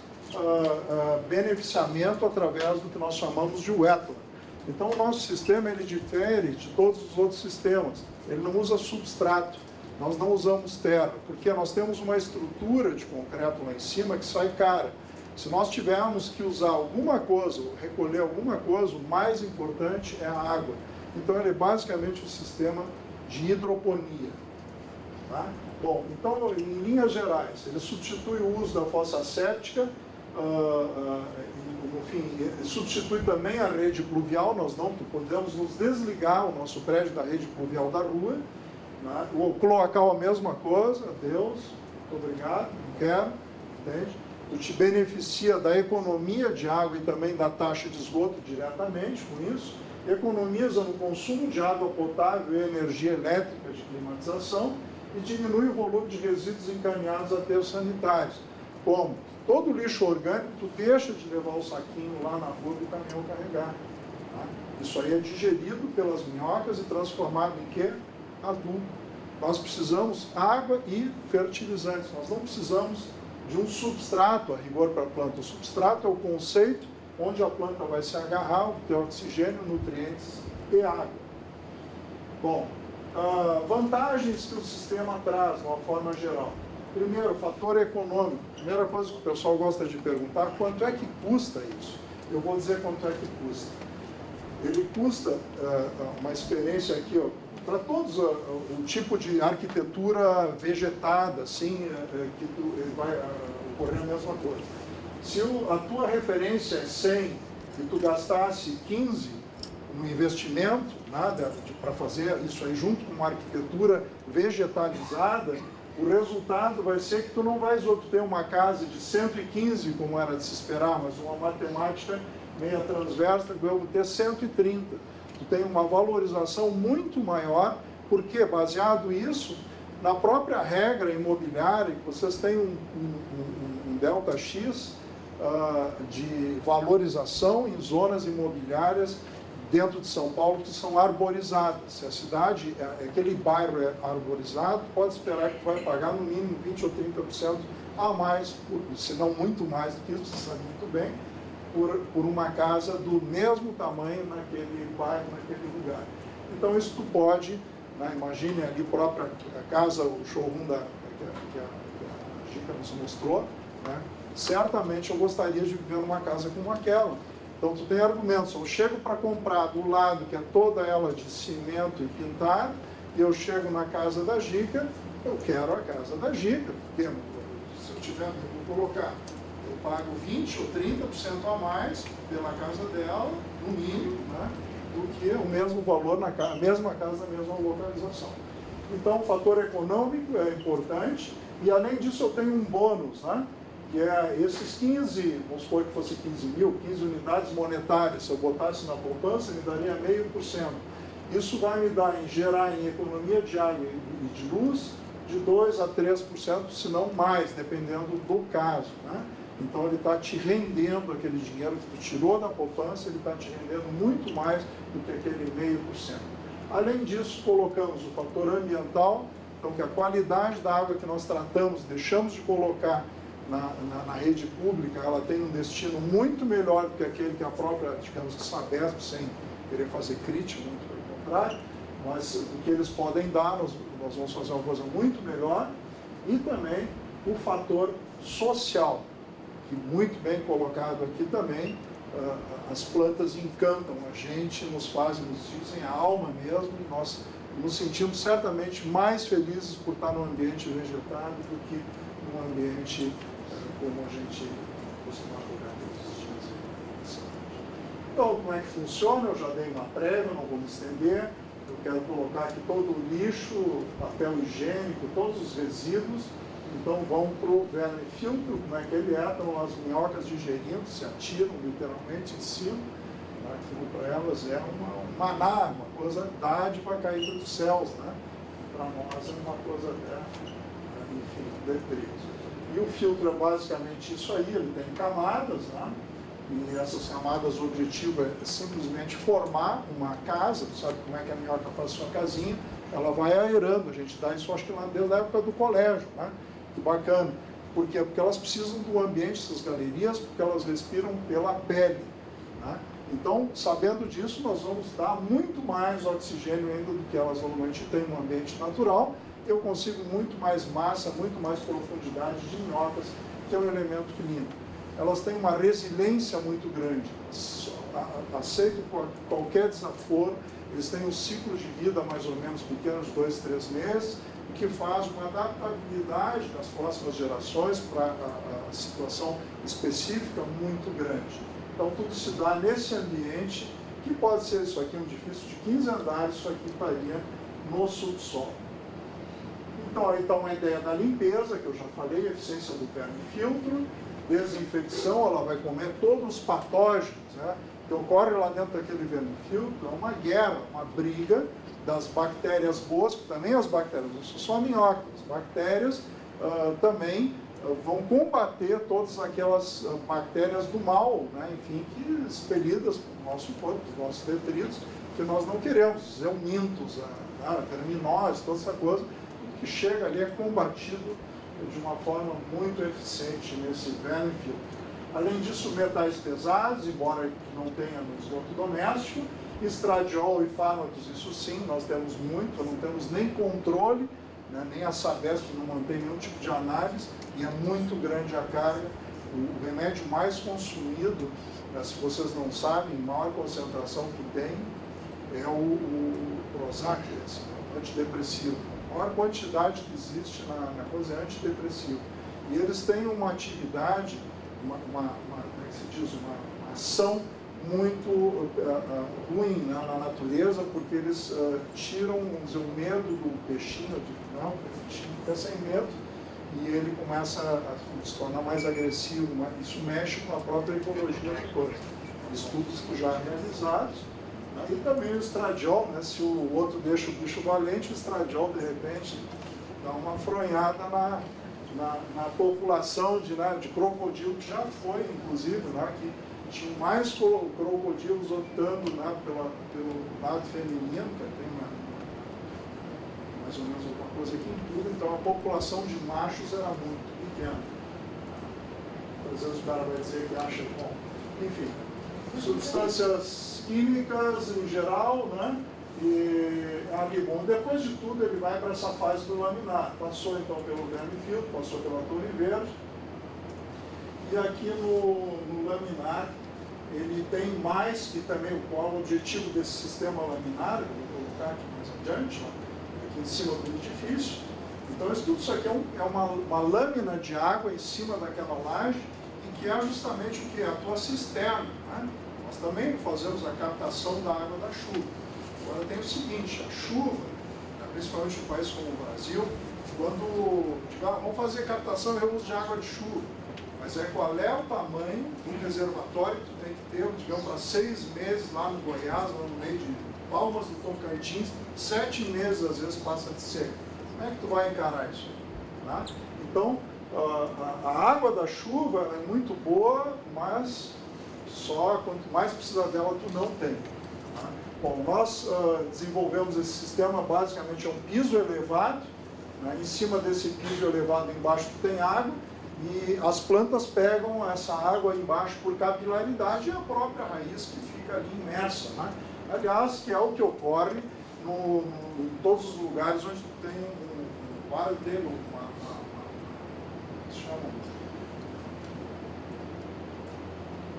beneficiamento através do que nós chamamos de wetland. Então, o nosso sistema ele difere de todos os outros sistemas. Ele não usa substrato, nós não usamos terra, porque nós temos uma estrutura de concreto lá em cima que sai cara. Se nós tivermos que usar alguma coisa, ou recolher alguma coisa, o mais importante é a água. Então, ele é basicamente um sistema de hidroponia. Tá? Bom, então, em linhas gerais, ele substitui o uso da fossa séptica, enfim, substitui também a rede pluvial. Nós não podemos nos desligar o nosso prédio da rede pluvial da rua, né? O cloacal a mesma coisa, adeus, muito obrigado, não quero, entende? Tu te beneficia da economia de água e também da taxa de esgoto diretamente com isso, economiza no consumo de água potável e energia elétrica de climatização e diminui o volume de resíduos encaminhados a aterros sanitários. Como? Todo lixo orgânico, tu deixa de levar o saquinho lá na rua do caminhão carregar. Tá? Isso aí é digerido pelas minhocas e transformado em quê? Adubo. Nós precisamos água e fertilizantes. Nós não precisamos de um substrato a rigor para a planta. O substrato é o conceito onde a planta vai se agarrar, obter oxigênio, nutrientes e água. Bom, vantagens que o sistema traz, de uma forma geral. Primeiro, fator econômico. Primeira coisa que o pessoal gosta de perguntar, quanto é que custa isso? Eu vou dizer quanto é que custa. Ele custa, uma experiência aqui, ó, para todos o tipo de arquitetura vegetada, assim, que vai ocorrer a mesma coisa. Se a tua referência é 100 e tu gastasse 15 no investimento, nada para fazer isso aí junto com uma arquitetura vegetalizada, o resultado vai ser que tu não vais obter uma casa de 115, como era de se esperar, mas uma matemática meia transversa, que vai obter 130. Tu tem uma valorização muito maior, porque baseado nisso, na própria regra imobiliária, vocês têm um delta X de valorização em zonas imobiliárias dentro de São Paulo que são arborizadas. Se a cidade, aquele bairro é arborizado, pode esperar que vai pagar no mínimo 20% ou 30% a mais, se não muito mais do que isso, você sabe muito bem, por uma casa do mesmo tamanho naquele bairro, naquele lugar. Então isso tu pode, né, imagine ali própria a casa, o showroom que a Gica nos mostrou, né, certamente eu gostaria de viver numa casa como aquela. Então tu tem argumentos, eu chego para comprar do lado, que é toda ela de cimento e pintado, e eu chego na casa da Gica, eu quero a casa da Gica, porque se eu tiver, eu vou colocar, eu pago 20% ou 30% a mais pela casa dela, no mínimo, né, do que o mesmo valor na mesma casa, na mesma localização. Então o fator econômico é importante, e além disso eu tenho um bônus, né? Que é esses 15, vamos supor que fosse 15 mil, 15 unidades monetárias, se eu botasse na poupança, me daria 0,5%. Isso vai me dar, gerar em economia de água e de luz, de 2% a 3%, se não mais, dependendo do caso, né? Então ele está te rendendo aquele dinheiro que tu tirou da poupança, ele está te rendendo muito mais do que aquele 0,5%. Além disso, colocamos o fator ambiental, então que a qualidade da água que nós tratamos, deixamos de colocar na rede pública, ela tem um destino muito melhor do que aquele que a própria, digamos que Sabesp, sem querer fazer crítica, muito pelo contrário, mas o que eles podem dar, nós vamos fazer uma coisa muito melhor. E também o fator social, que muito bem colocado aqui também, as plantas encantam a gente, nos fazem, nos dizem a alma mesmo, e nós nos sentimos certamente mais felizes por estar num ambiente vegetado do que num ambiente como a gente costuma jogar todos os dias. Então, como é que funciona? Eu já dei uma prévia, não vou me estender. Eu quero colocar aqui todo o lixo, papel higiênico, todos os resíduos. Então vão para o vermifiltro, como é que ele é, então as minhocas digerindo, se atiram literalmente em cima. Aquilo para elas é uma maná, uma coisa dádiva caída dos céus, né? Para nós é uma coisa até, enfim, depressa. E o filtro é basicamente isso aí, ele tem camadas, né? E essas camadas, o objetivo é simplesmente formar uma casa. Tu sabe como é que a minhoca faz sua casinha? Ela vai aerando, a gente dá isso acho que lá desde a época do colégio, né? Que bacana. Por quê? Porque elas precisam do ambiente, essas galerias, porque elas respiram pela pele, né? Então, sabendo disso, nós vamos dar muito mais oxigênio ainda do que elas normalmente têm no ambiente natural. Eu consigo muito mais massa, muito mais profundidade de minhocas, que é um elemento que limpa. Elas têm uma resiliência muito grande, aceitam qualquer desaforo, eles têm um ciclo de vida mais ou menos pequeno, de 2, 3 meses, o que faz uma adaptabilidade das próximas gerações para a situação específica muito grande. Então tudo se dá nesse ambiente, que pode ser isso aqui, um edifício de 15 andares, isso aqui estaria no subsolo. Então aí está uma ideia da limpeza, que eu já falei, eficiência do vermifiltro, desinfecção, ela vai comer todos os patógenos, né, que ocorrem lá dentro daquele vermifiltro. É uma guerra, uma briga das bactérias boas, porque também as bactérias, não são só minhocas, as bactérias também vão combater todas aquelas bactérias do mal, né, enfim, que expelidas para o nosso corpo, os nossos detritos, que nós não queremos, os eumintos, verminoses, toda essa coisa, que chega ali é combatido de uma forma muito eficiente nesse vermifiltro. Além disso, metais pesados, embora não tenha no esgoto doméstico, estradiol e fármacos, isso sim, nós temos muito, não temos nem controle, né, nem a Sabesp não mantém nenhum tipo de análise, e é muito grande a carga. O remédio mais consumido, né, se vocês não sabem, maior concentração que tem, é o Prozac, esse, antidepressivo. A maior quantidade que existe na coisa é antidepressivo. E eles têm uma atividade, como é que se diz, uma ação muito ruim na natureza, porque eles tiram, vamos dizer, o medo do peixinho, o peixinho fica sem medo, e ele começa a se tornar mais agressivo, isso mexe com a própria ecologia da coisa. Estudos que já realizados, né? E também o estradiol, né? Se o outro deixa o bicho valente, o estradiol, de repente, dá uma fronhada na população de crocodilo, que já foi, inclusive, né? Que tinha mais crocodilos optando, né? pelo lado feminino, que tem mais ou menos alguma coisa aqui em tudo, então a população de machos era muito pequena. Às vezes o cara vai dizer que acha bom. Enfim, substâncias químicas em geral, né? E bom, depois de tudo ele vai para essa fase do laminar. Passou então pelo verme filtro, passou pela torre verde, e aqui no laminar ele tem mais, que também qual é o objetivo desse sistema laminar, eu vou colocar aqui mais adiante, ó, aqui em cima do edifício. Então tudo isso aqui é uma lâmina de água em cima daquela laje, e que é justamente o que? A tua cisterna. Né? Nós também fazemos a captação da água da chuva. Agora tem o seguinte, a chuva, principalmente em um país como o Brasil, quando vamos fazer captação e reuso de água de chuva, mas qual é o tamanho do reservatório que tu tem que ter, digamos, para 6 meses lá no Goiás, lá no meio de Palmas do Tocantins, 7 meses às vezes passa de seca. Como é que tu vai encarar isso? Tá? Então, a água da chuva é muito boa, mas só quanto mais precisa dela tu não tem. Tá? Bom, nós desenvolvemos esse sistema, basicamente é um piso elevado, né? Em cima desse piso elevado embaixo tem água, e as plantas pegam essa água embaixo por capilaridade e a própria raiz que fica ali imersa. Né? Aliás, que é o que ocorre em todos os lugares onde tu tem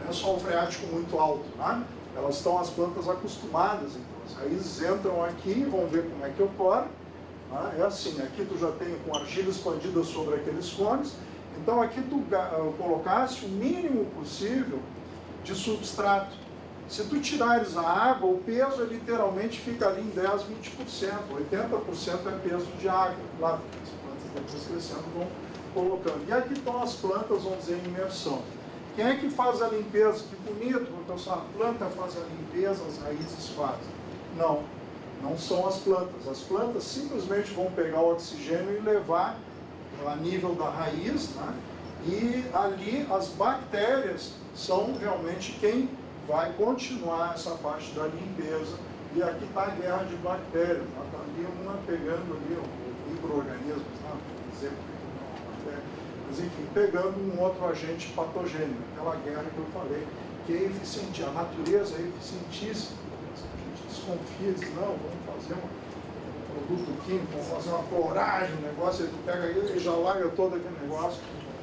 lençol freático muito alto. Né? Elas estão, as plantas, acostumadas, então as raízes entram aqui e vão ver como é que ocorre. Né? É assim, aqui tu já tem com argila expandida sobre aqueles cones. Então aqui tu colocasse o mínimo possível de substrato. Se tu tirares a água, o peso literalmente fica ali em 10, 20%. 80% é peso de água. Claro, as plantas depois crescendo vão colocando. E aqui estão as plantas, vamos dizer, em imersão. Quem é que faz a limpeza? Que bonito, então só a planta faz a limpeza, as raízes fazem. Não, não são as plantas. As plantas simplesmente vão pegar o oxigênio e levar a nível da raiz, né? E ali as bactérias são realmente quem vai continuar essa parte da limpeza. E aqui está a guerra de bactérias, está ali uma pegando ali micro-organismos, não dizer mas enfim, pegando um outro agente patogênico, aquela guerra que eu falei, que é eficiente, a natureza é eficientíssima. A gente desconfia, diz, não, vamos fazer um produto químico, vamos fazer uma cloragem, um negócio, aí tu pega ele e já larga todo aquele negócio,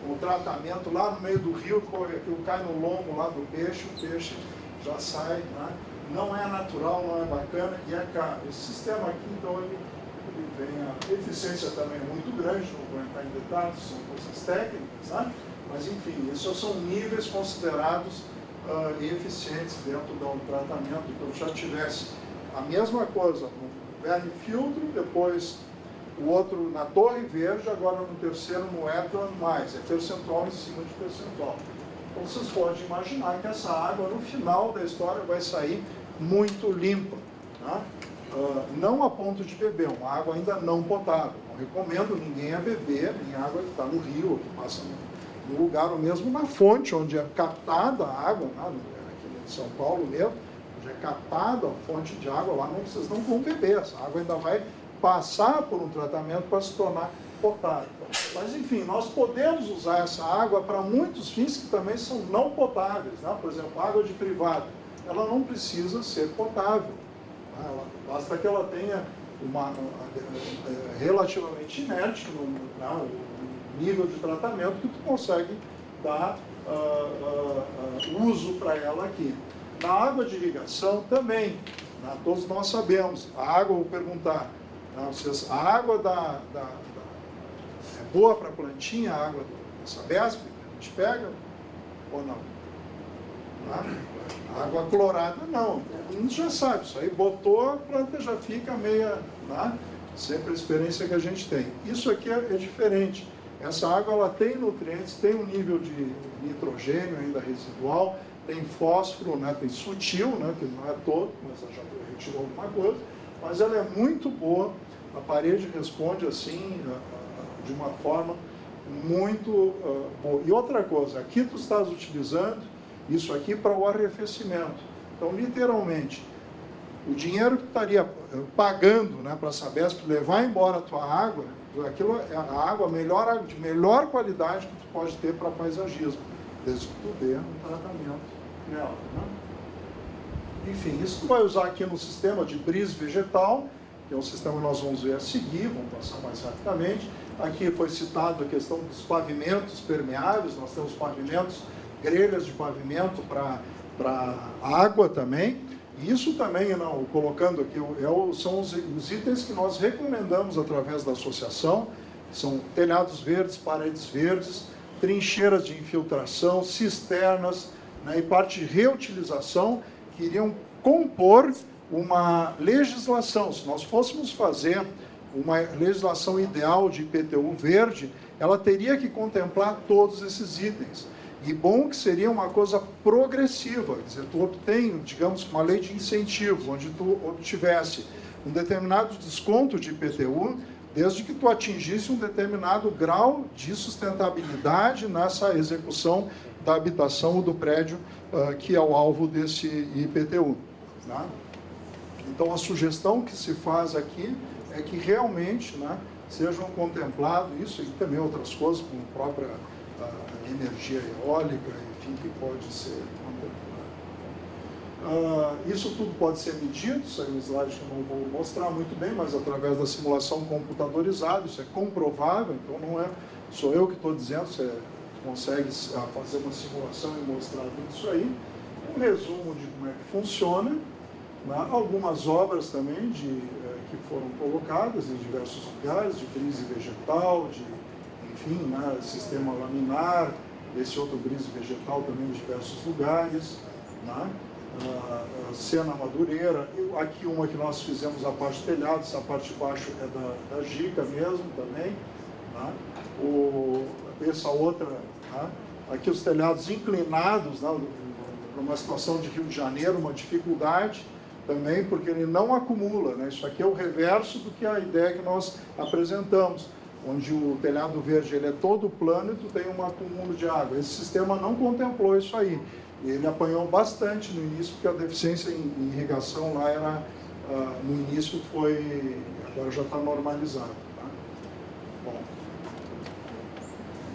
o tratamento lá no meio do rio, que cai no lombo lá do peixe, o peixe já sai, né? Não é natural, não é bacana e é caro. Esse sistema aqui, então, ele vem, a eficiência também é muito grande, não vou entrar em detalhes, são coisas técnicas, né? Mas enfim, esses são níveis considerados eficientes dentro do tratamento. Então, já tivesse a mesma coisa no verme filtro, depois o outro na torre verde, agora no terceiro no Etlan mais, é percentual em cima de percentual. Então vocês podem imaginar que essa água no final da história vai sair muito limpa. Tá? Não a ponto de beber, uma água ainda não potável. Não recomendo ninguém a beber nem água que está no rio, ou que passa no lugar, ou mesmo na fonte, onde é captada a água, né? Aqui em São Paulo mesmo, onde é captada a fonte de água, lá não, vocês não vão beber, essa água ainda vai passar por um tratamento para se tornar potável. Mas, enfim, nós podemos usar essa água para muitos fins que também são não potáveis. Né? Por exemplo, água de privada, ela não precisa ser potável. Né? Basta que ela tenha uma relativamente inerte no nível de tratamento que tu consegue dar uso para ela aqui. Na água de irrigação também. né? Todos nós sabemos. A água, vou perguntar, né? A água é boa para a plantinha, a água da Sabesp, a gente pega ou não? Né? A água clorada, não. A gente já sabe, isso aí botou, a planta já fica meia... Né? Sempre a experiência que a gente tem. Isso aqui é diferente. Essa água ela tem nutrientes, tem um nível de nitrogênio ainda residual, tem fósforo, né? Tem sutil, né? Que não é todo, mas já retirou alguma coisa, mas ela é muito boa, a parede responde assim, de uma forma muito boa. E outra coisa, aqui tu estás utilizando isso aqui para o arrefecimento. Então, literalmente, o dinheiro que tu estaria pagando, né, para a Sabesp levar embora a tua água, aquilo é a água de melhor qualidade que tu pode ter para paisagismo, desde que tu dê um tratamento nela. Né? Enfim, isso tu vai usar aqui no sistema de brise vegetal, que é um sistema que nós vamos ver a seguir, vamos passar mais rapidamente. Aqui foi citado a questão dos pavimentos permeáveis, nós temos pavimentos, grelhas de pavimento para água também. Isso também, não, colocando aqui, são os itens que nós recomendamos através da associação, são telhados verdes, paredes verdes, trincheiras de infiltração, cisternas, né, e parte de reutilização, que iriam compor uma legislação. Se nós fôssemos fazer uma legislação ideal de IPTU verde, ela teria que contemplar todos esses itens. E bom que seria uma coisa progressiva, quer dizer, tu obtém, digamos, uma lei de incentivo, onde tu obtivesse um determinado desconto de IPTU, desde que tu atingisse um determinado grau de sustentabilidade nessa execução da habitação ou do prédio, que é o alvo desse IPTU. Tá? Então, a sugestão que se faz aqui é que realmente, né, sejam contemplados isso e também outras coisas, como a própria energia eólica, enfim, que pode ser contemplada. Isso tudo pode ser medido, isso é um slide que eu não vou mostrar muito bem, mas através da simulação computadorizada, isso é comprovável, então não sou eu que estou dizendo, você consegue fazer uma simulação e mostrar tudo isso aí. Um resumo de como é que funciona, né? Algumas obras também que foram colocadas em diversos lugares, de brise vegetal, enfim, né, sistema laminar, esse outro brise vegetal também em diversos lugares, né? Cena madureira, aqui uma que nós fizemos a parte de telhado, essa parte de baixo é da Gica mesmo também, né? Essa outra, né? Aqui os telhados inclinados, né? Uma situação de Rio de Janeiro, uma dificuldade também, porque ele não acumula, né? Isso aqui é o reverso do que a ideia que nós apresentamos, onde o telhado verde ele é todo plano e tu tem um acúmulo de água. Esse sistema não contemplou isso aí. Ele apanhou bastante no início, porque a deficiência em irrigação lá era, no início agora já está normalizado. Tá? Bom,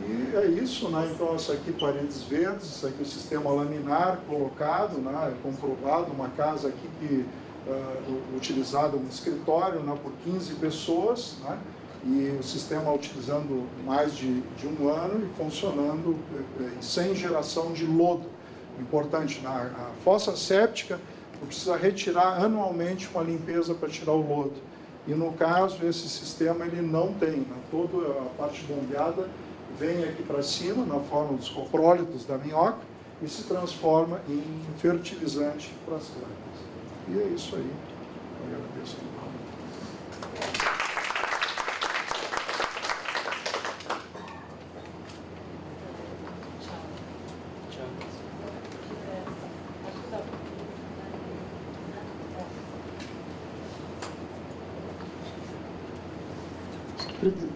e é isso, né? Então, essa aqui paredes verdes, isso aqui o sistema laminar colocado, né? Comprovado, uma casa aqui que utilizada um escritório, né? Por 15 pessoas, né? E o sistema utilizando mais de um ano e funcionando sem geração de lodo. Importante, na fossa séptica, precisa retirar anualmente uma limpeza para tirar o lodo. E no caso, esse sistema ele não tem, né? Toda a parte bombeada vem aqui para cima, na forma dos coprólitos da minhoca, e se transforma em fertilizante para as plantas. E é isso aí. Eu agradeço.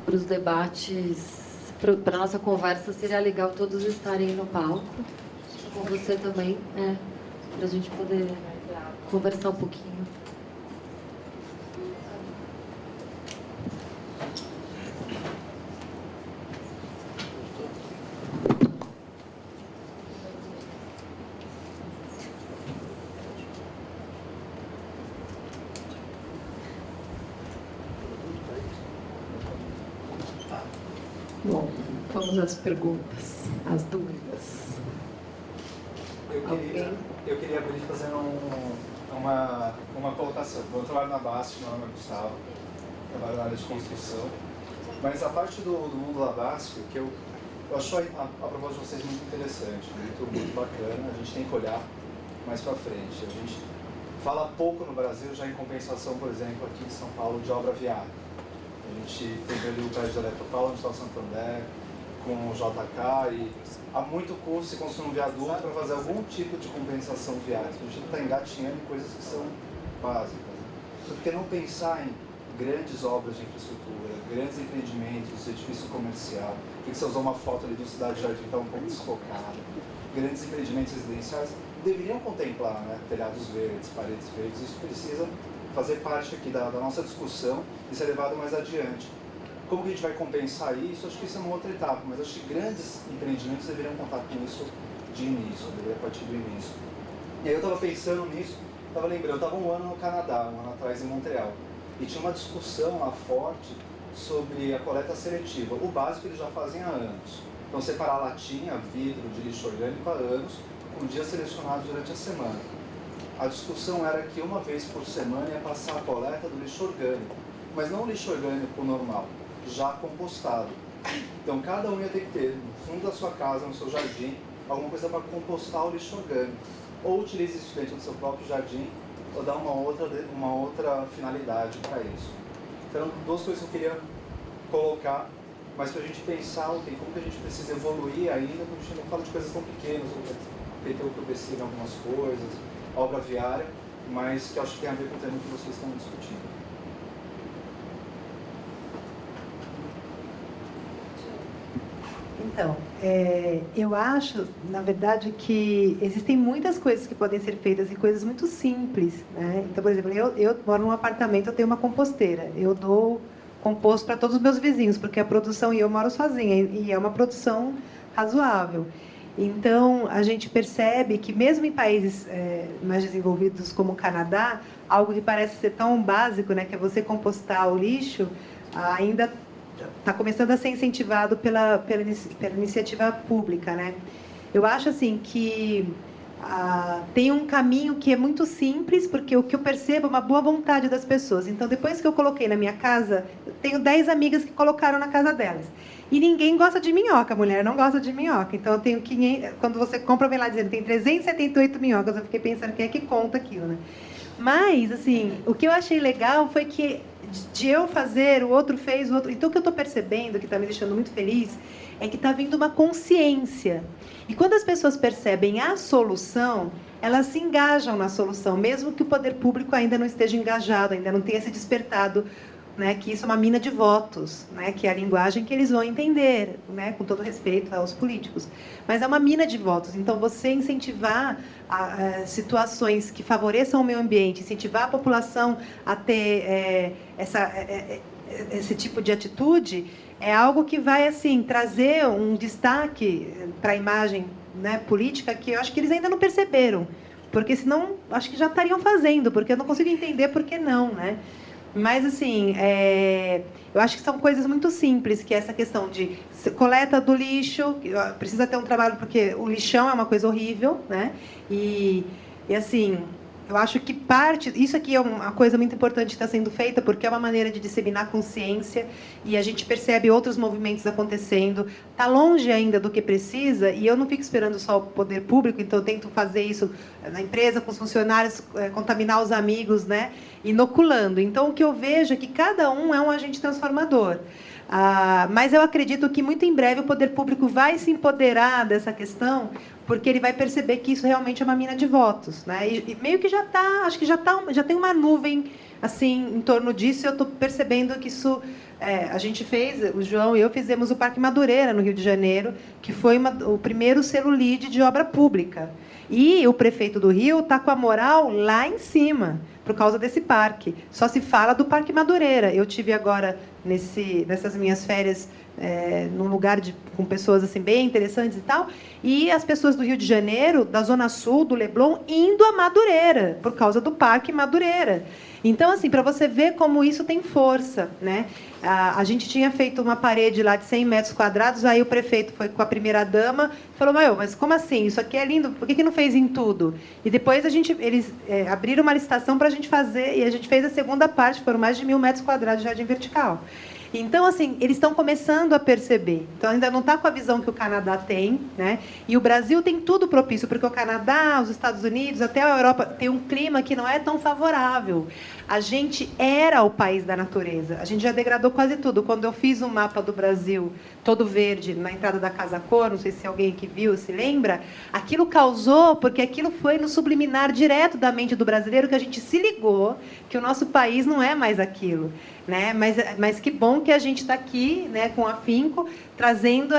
Para os debates, para a nossa conversa, seria legal todos estarem no palco, com você também, para a gente poder conversar um pouquinho. Bom, vamos às perguntas, às dúvidas. Eu queria abrir fazendo uma colocação. Eu trabalho na BASF, meu nome é Gustavo, trabalho na área de construção, mas a parte do mundo da BASF, que eu acho a proposta de vocês muito interessante, muito bacana, a gente tem que olhar mais para frente. A gente fala pouco no Brasil, já em compensação, por exemplo, aqui em São Paulo, de obra viária. A gente tem ali o prédio da Eletropaulo, no Estado Santander, com o JK, e há muito custo se construir um viaduto para fazer algum tipo de compensação viária. A gente está engatinhando em coisas que são básicas. Por que não pensar em grandes obras de infraestrutura, grandes empreendimentos, edifício comercial? Por que você usou uma foto ali do Cidade Jardim que está um pouco desfocada? Grandes empreendimentos residenciais deveriam contemplar, né, telhados verdes, paredes verdes. Isso precisa fazer parte aqui da nossa discussão e ser levado mais adiante. Como que a gente vai compensar isso? Acho que isso é uma outra etapa, mas acho que grandes empreendimentos deveriam contar com isso de início, deveria partir do início. E aí eu estava pensando nisso, estava lembrando, eu estava um ano no Canadá, um ano atrás em Montreal, e tinha uma discussão lá forte sobre a coleta seletiva. O básico eles já fazem há anos. Então separar latinha, vidro de lixo orgânico há anos, com dias selecionados durante a semana. A discussão era que uma vez por semana ia passar a coleta do lixo orgânico, mas não o lixo orgânico normal, já compostado. Então cada um ia ter que ter, no fundo da sua casa, no seu jardim, alguma coisa para compostar o lixo orgânico. Ou utilize isso dentro do seu próprio jardim, ou dar uma outra finalidade para isso. Então, duas coisas que eu queria colocar, mas para a gente pensar, ok, como que a gente precisa evoluir ainda, porque a gente não fala de coisas tão pequenas, o PTU que eu em algumas coisas, obra viária, mas que eu acho que tem a ver com o tema que vocês estão discutindo. Então, eu acho, na verdade, que existem muitas coisas que podem ser feitas e coisas muito simples, né? Então, por exemplo, eu moro num apartamento, eu tenho uma composteira. Eu dou composto para todos os meus vizinhos, porque a produção, e eu moro sozinha, e é uma produção razoável. Então, a gente percebe que mesmo em países mais desenvolvidos como o Canadá, algo que parece ser tão básico, né, que é você compostar o lixo, ainda está começando a ser incentivado pela iniciativa pública, né? Eu acho assim que tem um caminho que é muito simples, porque o que eu percebo é uma boa vontade das pessoas. Então, depois que eu coloquei na minha casa, eu tenho 10 amigas que colocaram na casa delas. E ninguém gosta de minhoca, a mulher não gosta de minhoca. Então, eu tenho 500, quando você compra, vem lá dizendo, tem 378 minhocas. Eu fiquei pensando, quem é que conta aquilo, né? Mas, assim, o que eu achei legal foi que de eu fazer, o outro fez, o outro... Então, o que eu estou percebendo, que está me deixando muito feliz, é que está vindo uma consciência. E quando as pessoas percebem a solução, elas se engajam na solução, mesmo que o poder público ainda não esteja engajado, ainda não tenha se despertado, né, que isso é uma mina de votos, né, que é a linguagem que eles vão entender, né, com todo respeito aos políticos. Mas é uma mina de votos. Então, você incentivar situações que favoreçam o meio ambiente, incentivar a população a ter esse tipo de atitude, é algo que vai assim trazer um destaque para a imagem, né, política, que eu acho que eles ainda não perceberam, porque senão acho que já estariam fazendo, porque eu não consigo entender por que não, né? Mas, assim, eu acho que são coisas muito simples, que é essa questão de coleta do lixo, precisa ter um trabalho, porque o lixão é uma coisa horrível, né? E assim, eu acho que isso aqui é uma coisa muito importante que está sendo feita, porque é uma maneira de disseminar consciência, e a gente percebe outros movimentos acontecendo. Está longe ainda do que precisa, e eu não fico esperando só o poder público, então eu tento fazer isso na empresa, com os funcionários, contaminar os amigos, né? Inoculando. Então, o que eu vejo é que cada um é um agente transformador. Mas eu acredito que, muito em breve, o poder público vai se empoderar dessa questão, porque ele vai perceber que isso realmente é uma mina de votos, né? E meio que já está, acho que já tem uma nuvem assim em torno disso. Eu estou percebendo que isso, a gente fez, o João e eu fizemos o Parque Madureira no Rio de Janeiro, que foi o primeiro selo LEED de obra pública. E o prefeito do Rio está com a moral lá em cima, por causa desse parque. Só se fala do Parque Madureira. Eu tive agora, nessas minhas férias, num lugar com pessoas assim, bem interessantes e tal, e as pessoas do Rio de Janeiro, da Zona Sul, do Leblon, indo a Madureira, por causa do Parque Madureira. Então, assim, para você ver como isso tem força, né? A gente tinha feito uma parede lá de 100 metros quadrados, aí o prefeito foi com a primeira-dama e falou, mas como assim? Isso aqui é lindo, por que não fez em tudo? E depois eles abriram uma licitação para a gente fazer, e a gente fez a segunda parte, foram mais de 1.000 metros quadrados de jardim vertical. Então, assim, eles estão começando a perceber. Então, ainda não está com a visão que o Canadá tem, né? E o Brasil tem tudo propício, porque o Canadá, os Estados Unidos, até a Europa, tem um clima que não é tão favorável. A gente era o país da natureza. A gente já degradou quase tudo. Quando eu fiz um mapa do Brasil todo verde na entrada da Casa Cor, não sei se alguém que viu se lembra, aquilo causou, porque aquilo foi no subliminar direto da mente do brasileiro, que a gente se ligou que o nosso país não é mais aquilo. Né? Mas que bom que a gente está aqui, né, com afinco, trazendo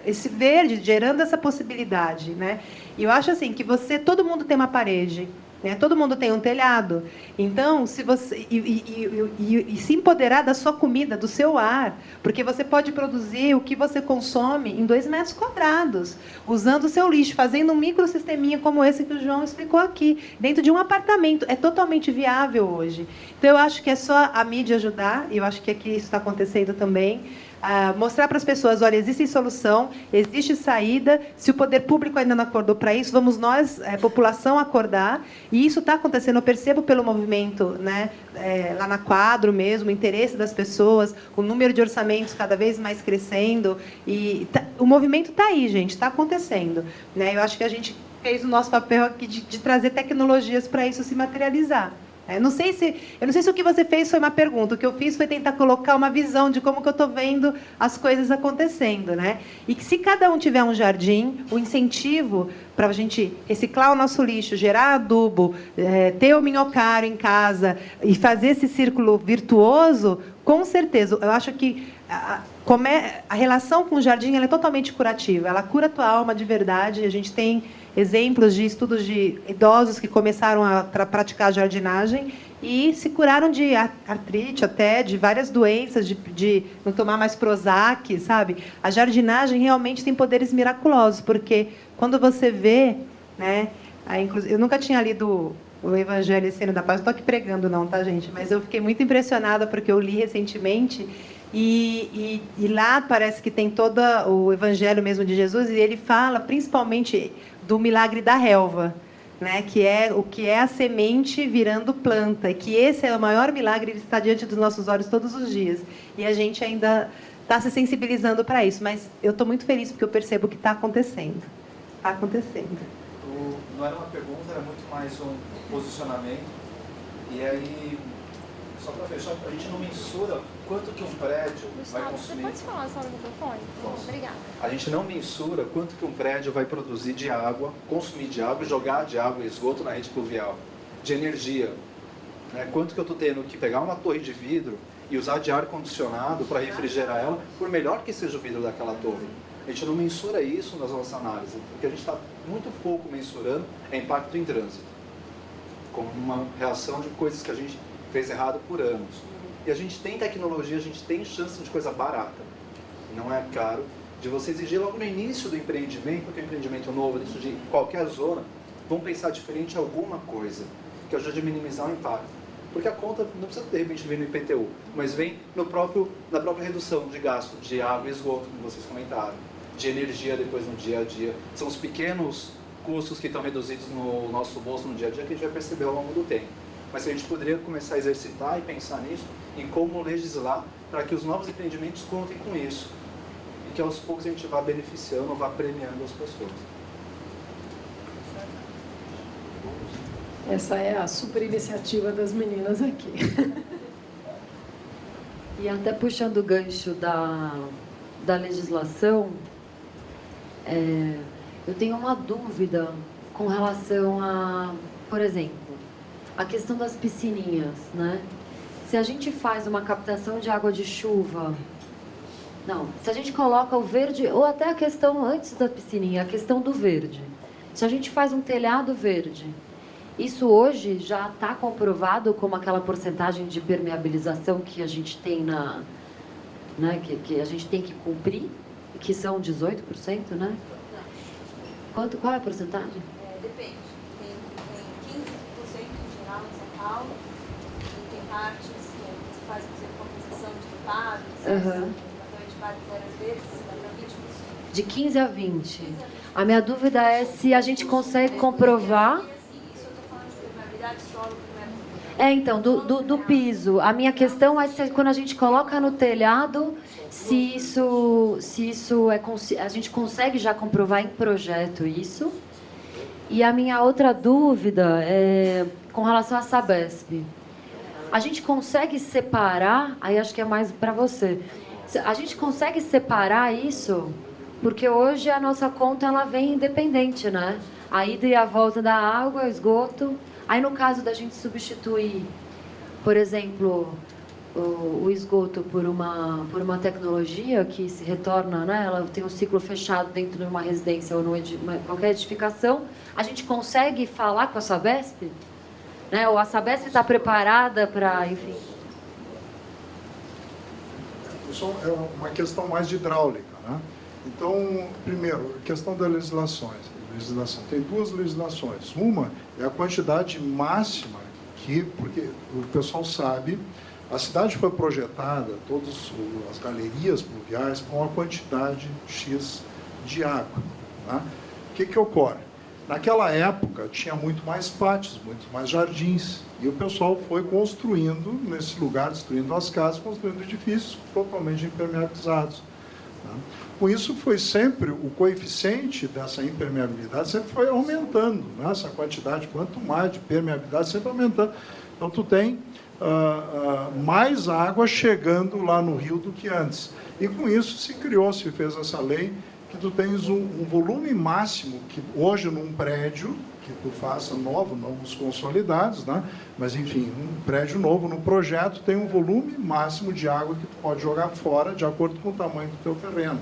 esse verde, gerando essa possibilidade. Né? E eu acho assim, que todo mundo tem uma parede, né? Todo mundo tem um telhado. Então, se você e se empoderar da sua comida, do seu ar, porque você pode produzir o que você consome em 2 metros quadrados, usando o seu lixo, fazendo um microsisteminha como esse que o João explicou aqui, dentro de um apartamento. É totalmente viável hoje. Então, eu acho que é só a mídia ajudar, e eu acho que aqui isso está acontecendo também. Mostrar para as pessoas, olha, existe solução, existe saída. Se o poder público ainda não acordou para isso, vamos nós, população, acordar. E isso está acontecendo, eu percebo pelo movimento, né, lá na Quadro mesmo, o interesse das pessoas, o número de orçamentos cada vez mais crescendo. E o movimento está aí, gente, está acontecendo. Né? Eu acho que a gente fez o nosso papel aqui de trazer tecnologias para isso se materializar. Eu não sei se o que você fez foi uma pergunta. O que eu fiz foi tentar colocar uma visão de como que eu estou vendo as coisas acontecendo. Né? E que se cada um tiver um jardim, o incentivo para a gente reciclar o nosso lixo, gerar adubo, ter o minhocário em casa e fazer esse círculo virtuoso, com certeza. Eu acho que a relação com o jardim ela é totalmente curativa. Ela cura a tua alma de verdade. A gente tem exemplos de estudos de idosos que começaram a praticar jardinagem e se curaram de artrite, até de várias doenças, de não tomar mais Prozac, sabe? A jardinagem realmente tem poderes miraculosos, porque quando você vê, né? Eu nunca tinha lido o Evangelho esse ano da Paz, não estou aqui pregando não, tá, gente? Mas eu fiquei muito impressionada porque eu li recentemente e lá parece que tem todo o Evangelho mesmo de Jesus e ele fala principalmente do milagre da relva, né? Que é o que é a semente virando planta, e que esse é o maior milagre, ele está diante dos nossos olhos todos os dias. E a gente ainda está se sensibilizando para isso, mas eu estou muito feliz porque eu percebo que está acontecendo. Está acontecendo. Não era uma pergunta, era muito mais um posicionamento. E aí, só para fechar, a gente não mensura quanto que um prédio vai consumir. Você pode falar só no microfone? Posso. Obrigada. A gente não mensura quanto que um prédio vai produzir de água, consumir de água e jogar de água e esgoto na rede pluvial, de energia. Né? Quanto que eu estou tendo que pegar uma torre de vidro e usar de ar-condicionado para refrigerar ela, por melhor que seja o vidro daquela torre. A gente não mensura isso nas nossas análises, porque a gente está muito pouco mensurando impacto em trânsito, como uma reação de coisas que a gente fez errado por anos. E a gente tem tecnologia, a gente tem chance de coisa barata, não é caro, de você exigir logo no início do empreendimento, porque o empreendimento novo, dentro de qualquer zona, vamos pensar diferente em alguma coisa, que ajude a minimizar o impacto. Porque a conta não precisa, de repente, vir no IPTU, mas vem na própria redução de gasto de água e esgoto, como vocês comentaram, de energia depois no dia a dia. São os pequenos custos que estão reduzidos no nosso bolso no dia a dia que a gente vai perceber ao longo do tempo. Mas a gente poderia começar a exercitar e pensar nisso, em como legislar para que os novos empreendimentos contem com isso. E que aos poucos a gente vá beneficiando, vá premiando as pessoas. Essa é a super iniciativa das meninas aqui. E até puxando o gancho da legislação, eu tenho uma dúvida com relação a, por exemplo, a questão das piscininhas, né? Se a gente faz uma captação de água de chuva, se a gente coloca o verde, ou até a questão antes da piscininha, a questão do verde. Se a gente faz um telhado verde, isso hoje já está comprovado como aquela porcentagem de permeabilização que a gente tem que a gente tem que cumprir, que são 18%, né? Qual é a porcentagem? Depende. Tem 15% em geral em São Paulo, partes, você faz, por exemplo, composição de partes, de partes várias vezes, dá para 20 pessoas. De 15 a 20. A minha dúvida é se a gente consegue comprovar... Isso eu estou falando de permeabilidade solo, Então, do piso. A minha questão é se quando a gente coloca no telhado, se isso a gente consegue já comprovar em projeto isso. E a minha outra dúvida é com relação à Sabesp. A gente consegue separar, aí acho que é mais para você, a gente consegue separar isso, porque hoje a nossa conta ela vem independente, né? A ida e a volta da água, esgoto. Aí no caso da gente substituir, por exemplo, o esgoto por uma tecnologia que se retorna, né? Ela tem um ciclo fechado dentro de uma residência ou qualquer edificação, a gente consegue falar com a Sabesp? Né? Ou a Sabesp está preparada para, enfim... Isso é uma questão mais de hidráulica, né? Então, primeiro, questão da legislação. Tem duas legislações. Uma é a quantidade máxima porque o pessoal sabe, a cidade foi projetada, todas as galerias pluviais, com uma quantidade X de água. Né? O que ocorre? Naquela época, tinha muito mais pátios, muito mais jardins, e o pessoal foi construindo nesse lugar, destruindo as casas, construindo edifícios totalmente impermeabilizados. Né? Com isso, foi sempre, o coeficiente dessa impermeabilidade sempre foi aumentando, né? Essa quantidade, quanto mais de permeabilidade, sempre aumentando. Então, tu tem mais água chegando lá no rio do que antes. E com isso se fez essa lei, que tu tens um volume máximo, que hoje num prédio, que tu faça novo, não os consolidados, né? Mas enfim, um prédio novo no projeto tem um volume máximo de água que tu pode jogar fora de acordo com o tamanho do teu terreno.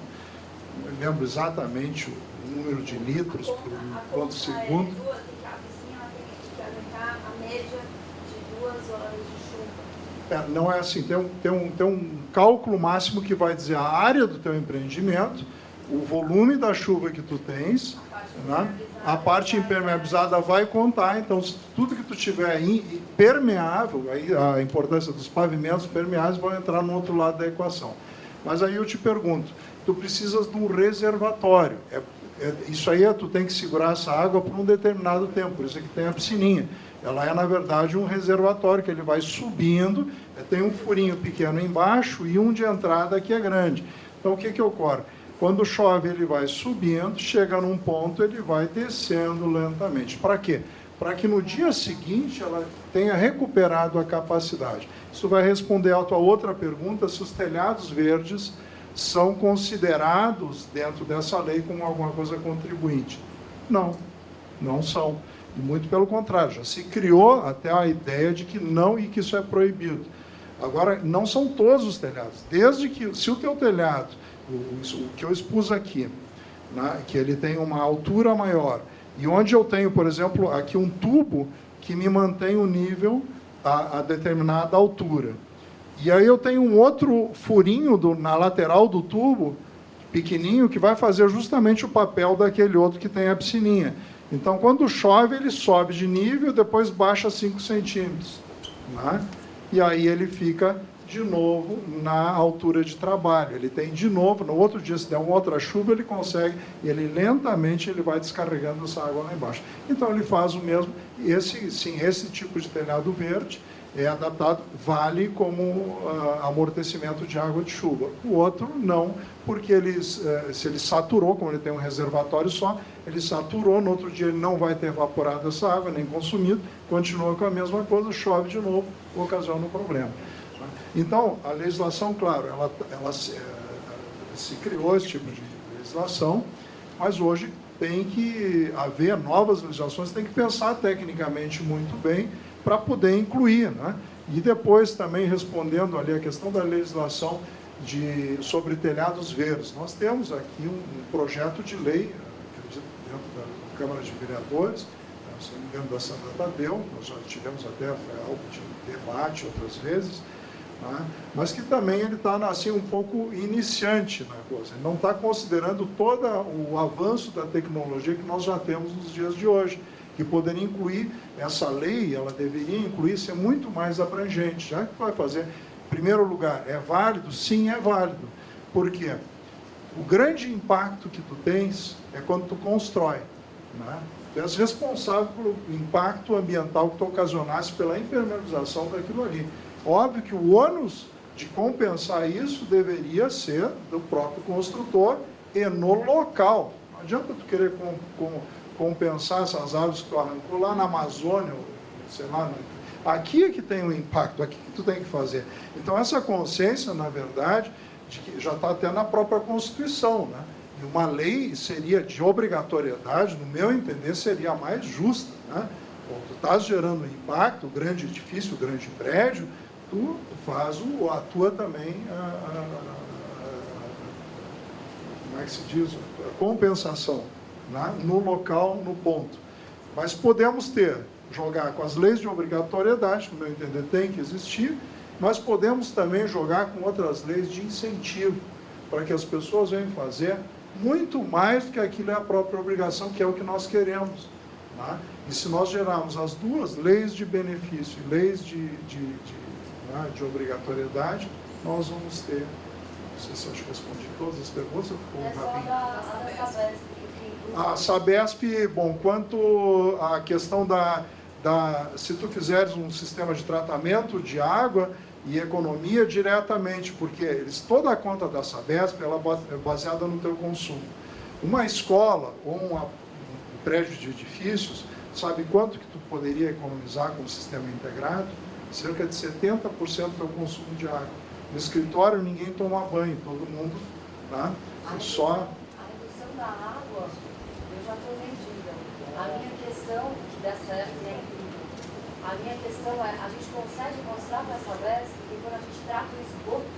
Eu lembro exatamente o número de litros por quanto segundo. A piscina tem que aguentar a média de 2 horas de chuva. Não é assim, tem um cálculo máximo que vai dizer a área do teu empreendimento, o volume da chuva que tu tens, né? A parte impermeabilizada vai contar, então tudo que tu tiver permeável, aí a importância dos pavimentos permeáveis vai entrar no outro lado da equação. Mas aí eu te pergunto, tu precisas de um reservatório. Isso aí tu tem que segurar essa água por um determinado tempo, por isso é que tem a piscininha. Ela é, na verdade, um reservatório, que ele vai subindo, tem um furinho pequeno embaixo e um de entrada que é grande. Então, o que ocorre? Quando chove, ele vai subindo, chega num ponto, ele vai descendo lentamente. Para quê? Para que no dia seguinte ela tenha recuperado a capacidade. Isso vai responder a tua outra pergunta, se os telhados verdes são considerados dentro dessa lei como alguma coisa contribuinte. Não, não são. E muito pelo contrário, já se criou até a ideia de que não e que isso é proibido. Agora, não são todos os telhados. Desde que, se o teu telhado, o que eu expus aqui, né, que ele tem uma altura maior, e onde eu tenho, por exemplo, aqui um tubo que me mantém o nível a determinada altura. E aí eu tenho um outro furinho na lateral do tubo, pequenininho, que vai fazer justamente o papel daquele outro que tem a piscininha. Então, quando chove, ele sobe de nível, depois baixa 5 centímetros. Né? E aí ele fica de novo na altura de trabalho. Ele tem de novo, no outro dia, se der uma outra chuva, ele consegue, e ele lentamente ele vai descarregando essa água lá embaixo. Então ele faz o mesmo. Esse tipo de telhado verde é adaptado, vale como amortecimento de água de chuva. O outro não, porque se ele saturou, como ele tem um reservatório só, ele saturou, no outro dia ele não vai ter evaporado essa água, nem consumido, continua com a mesma coisa, chove de novo, ocasiona um problema. Então, a legislação, claro, ela se criou esse tipo de legislação, mas hoje tem que haver novas legislações, tem que pensar tecnicamente muito bem para poder incluir, né? E depois também respondendo ali a questão da legislação sobre telhados verdes. Nós temos aqui um projeto de lei, acredito, dentro da Câmara de Vereadores, se não me engano, da Santa Tadeu, nós já tivemos até algo de debate outras vezes, né? Mas que também ele está assim, um pouco iniciante na coisa. Ele não está considerando todo o avanço da tecnologia que nós já temos nos dias de hoje, que poderia incluir, essa lei, ela deveria incluir, ser muito mais abrangente. Já que tu vai fazer, em primeiro lugar, é válido? Sim, é válido. Por quê? O grande impacto que tu tens é quando tu constrói, né? Tu és responsável pelo impacto ambiental que tu ocasionasse pela impermeabilização daquilo ali. Óbvio que o ônus de compensar isso deveria ser do próprio construtor e no local. Não adianta tu querer compensar essas árvores que tu arrancou lá na Amazônia, sei lá, aqui é que tem o impacto, aqui que tu tem que fazer. Então essa consciência, na verdade, de que já está até na própria Constituição, né? E uma lei seria de obrigatoriedade, no meu entender, seria a mais justa, né? Bom, tu estás gerando impacto, o grande edifício, o grande prédio, tu faz a tua também, como é que se diz? A compensação, né? No local, no ponto. Mas podemos jogar com as leis de obrigatoriedade, no meu entender tem que existir, mas podemos também jogar com outras leis de incentivo, para que as pessoas venham fazer muito mais do que aquilo é a própria obrigação, que é o que nós queremos. Né? E se nós gerarmos as duas, leis de benefício e leis de obrigatoriedade, nós vamos ter, não sei se eu respondi todas as perguntas, É só da Sabesp. A Sabesp, bom, quanto à questão se tu fizeres um sistema de tratamento de água e economia diretamente, porque toda a conta da Sabesp ela é baseada no teu consumo. Uma escola ou um prédio de edifícios, sabe quanto que tu poderia economizar com o sistema integrado? Cerca de 70% do teu consumo de água. No escritório ninguém toma banho, todo mundo, tá? Só... A redução da água, eu já estou vendida. A minha questão, que dá certo, né? A minha questão é, a gente consegue mostrar para essa Sabesp que quando a gente trata o esgoto,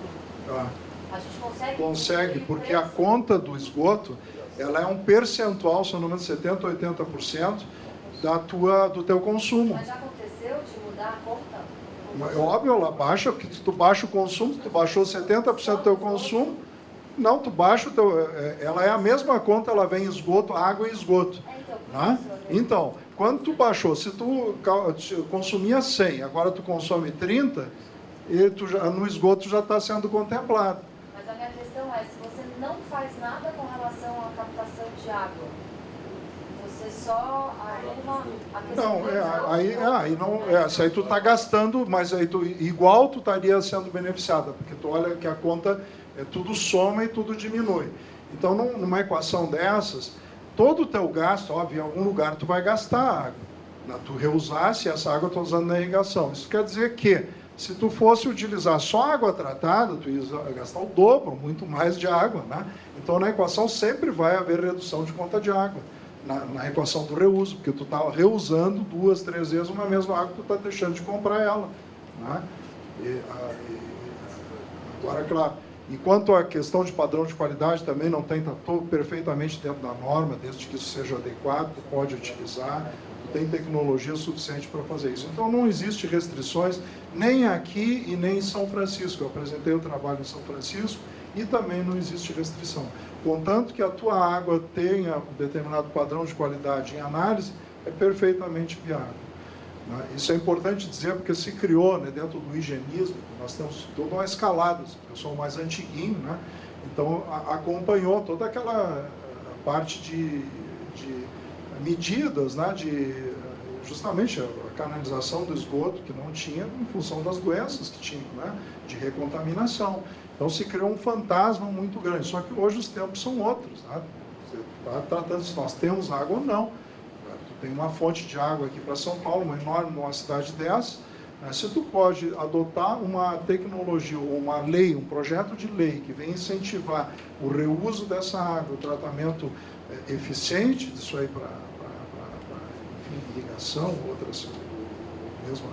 a gente consegue... Consegue, porque a conta do esgoto, ela é um percentual, se não me engano, 70% ou 80% do teu consumo. Mas já aconteceu de mudar a conta? É óbvio, ela baixa, porque se tu baixa o consumo, tu baixou 70% do teu consumo, não, tu baixa o teu... Ela é a mesma conta, ela vem esgoto, água e esgoto. Né? Então, quando tu baixou, se tu consumia 100, agora tu consome 30, e no esgoto já está sendo contemplado. Mas a minha questão é, se você não faz nada com relação à captação de água, você só arruma a questão aí tu está gastando, mas aí igual tu estaria sendo beneficiada, porque tu olha que a conta tudo soma e tudo diminui. Então, numa equação dessas, todo o teu gasto, óbvio, em algum lugar tu vai gastar água. Tu reusasse essa água, tu usando na irrigação. Isso quer dizer que, se tu fosse utilizar só água tratada, tu ia gastar o dobro, muito mais de água, né? Então, na equação sempre vai haver redução de conta de água. Na equação do reuso, porque tu está reusando 2, 3 vezes uma mesma água, tu está deixando de comprar ela. Né? Agora, claro, e quanto à questão de padrão de qualidade, também não tem, está perfeitamente dentro da norma, desde que isso seja adequado, tu pode utilizar, tu tem tecnologia suficiente para fazer isso. Então, não existe restrições, nem aqui e nem em São Francisco. Eu apresentei o trabalho em São Francisco e também não existe restrição. Contanto que a tua água tenha um determinado padrão de qualidade em análise, é perfeitamente viável. Isso é importante dizer, porque se criou, né, dentro do higienismo, nós temos toda uma escalada, eu sou mais antiguinho, né, então acompanhou toda aquela parte de medidas, né, justamente a canalização do esgoto, que não tinha, em função das doenças que tinham, né, de recontaminação. Então se criou um fantasma muito grande, só que hoje os tempos são outros. Né? Você está tratando se nós temos água ou não. Tu tem uma fonte de água aqui para São Paulo, uma enorme, numa cidade dessa. Né? Se tu pode adotar uma tecnologia, uma lei, um projeto de lei que venha incentivar o reuso dessa água, o tratamento eficiente disso aí para irrigação, outras, mesmo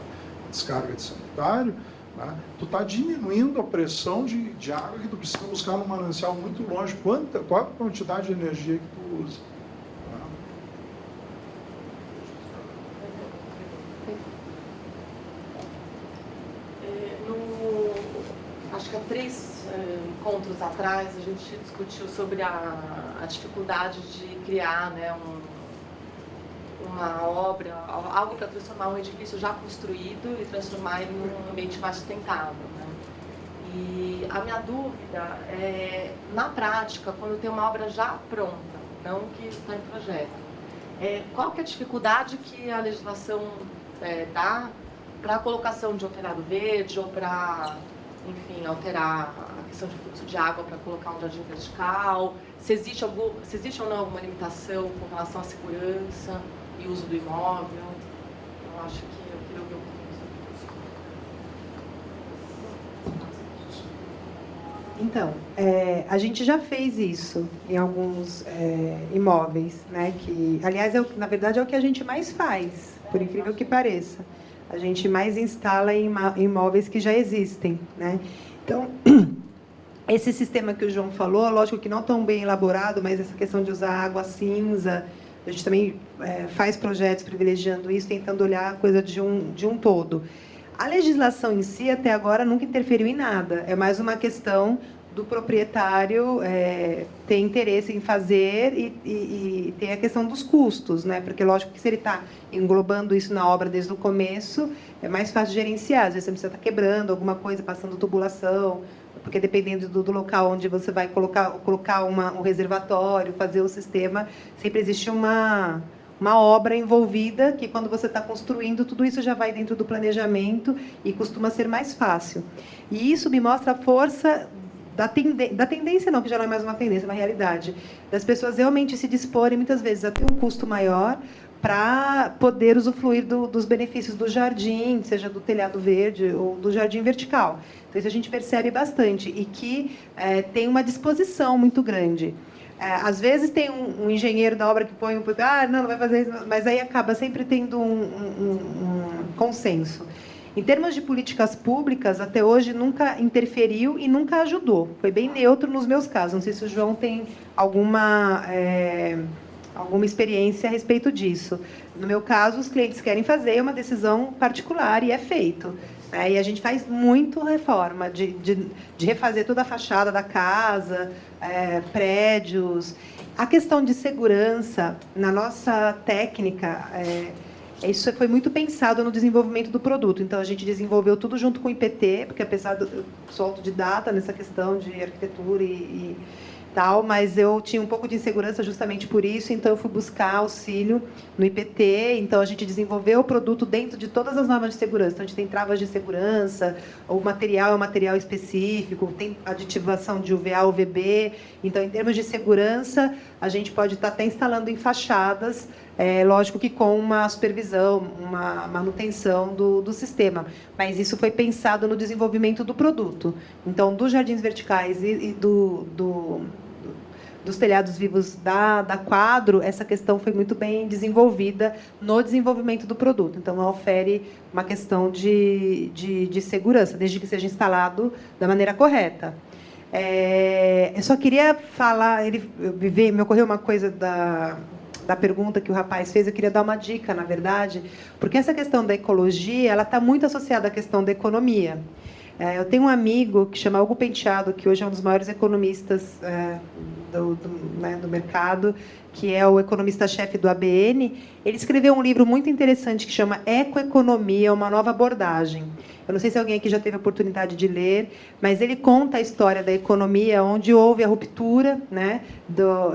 descarga de sanitário, né? Tu está diminuindo a pressão de água que tu precisa buscar num manancial muito longe. Qual a quantidade de energia que tu usa? Acho que há 3 encontros atrás a gente discutiu sobre a dificuldade de criar, né, uma obra, algo para transformar um edifício já construído e transformar ele num ambiente mais sustentável, né? E a minha dúvida é, na prática, quando tem uma obra já pronta, não que está em projeto, qual que é a dificuldade que a legislação dá para a colocação de um telhado verde ou para, enfim, alterar a questão de fluxo de água para colocar um jardim vertical? Se existe ou não alguma limitação com relação à segurança e uso do imóvel? Eu acho que eu queria ouvir um pouquinho sobre isso. Então, a gente já fez isso em alguns imóveis, né? Que, aliás, na verdade, é o que a gente mais faz, por incrível que pareça. A gente mais instala em imóveis que já existem, né? Então, esse sistema que o João falou, lógico que não tão bem elaborado, mas essa questão de usar água cinza, a gente também faz projetos privilegiando isso, tentando olhar a coisa de um todo. A legislação em si, até agora, nunca interferiu em nada. É mais uma questão do proprietário ter interesse em fazer e tem a questão dos custos, né? Porque, lógico, que se ele está englobando isso na obra desde o começo, é mais fácil de gerenciar. Às vezes você precisa estar quebrando alguma coisa, passando tubulação, porque dependendo do local onde você vai colocar um reservatório, fazer o sistema, sempre existe uma obra envolvida que, quando você está construindo, tudo isso já vai dentro do planejamento e costuma ser mais fácil. E isso me mostra a força da tendência, não, que já não é mais uma tendência, é uma realidade, das pessoas realmente se disporem, muitas vezes, a ter um custo maior para poder usufruir dos benefícios do jardim, seja do telhado verde ou do jardim vertical. Então, isso a gente percebe bastante e que tem uma disposição muito grande. Às vezes tem um engenheiro da obra que põe não vai fazer isso, mas aí acaba sempre tendo um consenso. Em termos de políticas públicas, até hoje nunca interferiu e nunca ajudou. Foi bem neutro nos meus casos. Não sei se o João tem alguma experiência a respeito disso. No meu caso, os clientes querem fazer, é uma decisão particular e é feito. E a gente faz muito reforma, de refazer toda a fachada da casa, prédios. A questão de segurança, na nossa técnica, isso foi muito pensado no desenvolvimento do produto. Então, a gente desenvolveu tudo junto com o IPT, porque, apesar de eu sou autodidata nessa questão de arquitetura e tal, mas eu tinha um pouco de insegurança justamente por isso, então eu fui buscar auxílio no IPT, então a gente desenvolveu o produto dentro de todas as normas de segurança. Então, a gente tem travas de segurança, o material é um material específico, tem aditivação de UVA, UVB. Então, em termos de segurança, a gente pode estar até instalando em fachadas, lógico que com uma supervisão, uma manutenção do sistema. Mas isso foi pensado no desenvolvimento do produto. Então, dos jardins verticais e dos telhados vivos da Quadro, essa questão foi muito bem desenvolvida no desenvolvimento do produto. Então, ela ofere uma questão de segurança, desde que seja instalado da maneira correta. Eu só queria falar, me ocorreu uma coisa da pergunta que o rapaz fez, eu queria dar uma dica, na verdade, porque essa questão da ecologia, ela está muito associada à questão da economia. Eu tenho um amigo que chama Hugo Penteado, que hoje é um dos maiores economistas do mercado, que é o economista-chefe do ABN. Ele escreveu um livro muito interessante que chama Ecoeconomia, uma nova abordagem. Eu não sei se alguém aqui já teve a oportunidade de ler, mas ele conta a história da economia, onde houve a ruptura, né?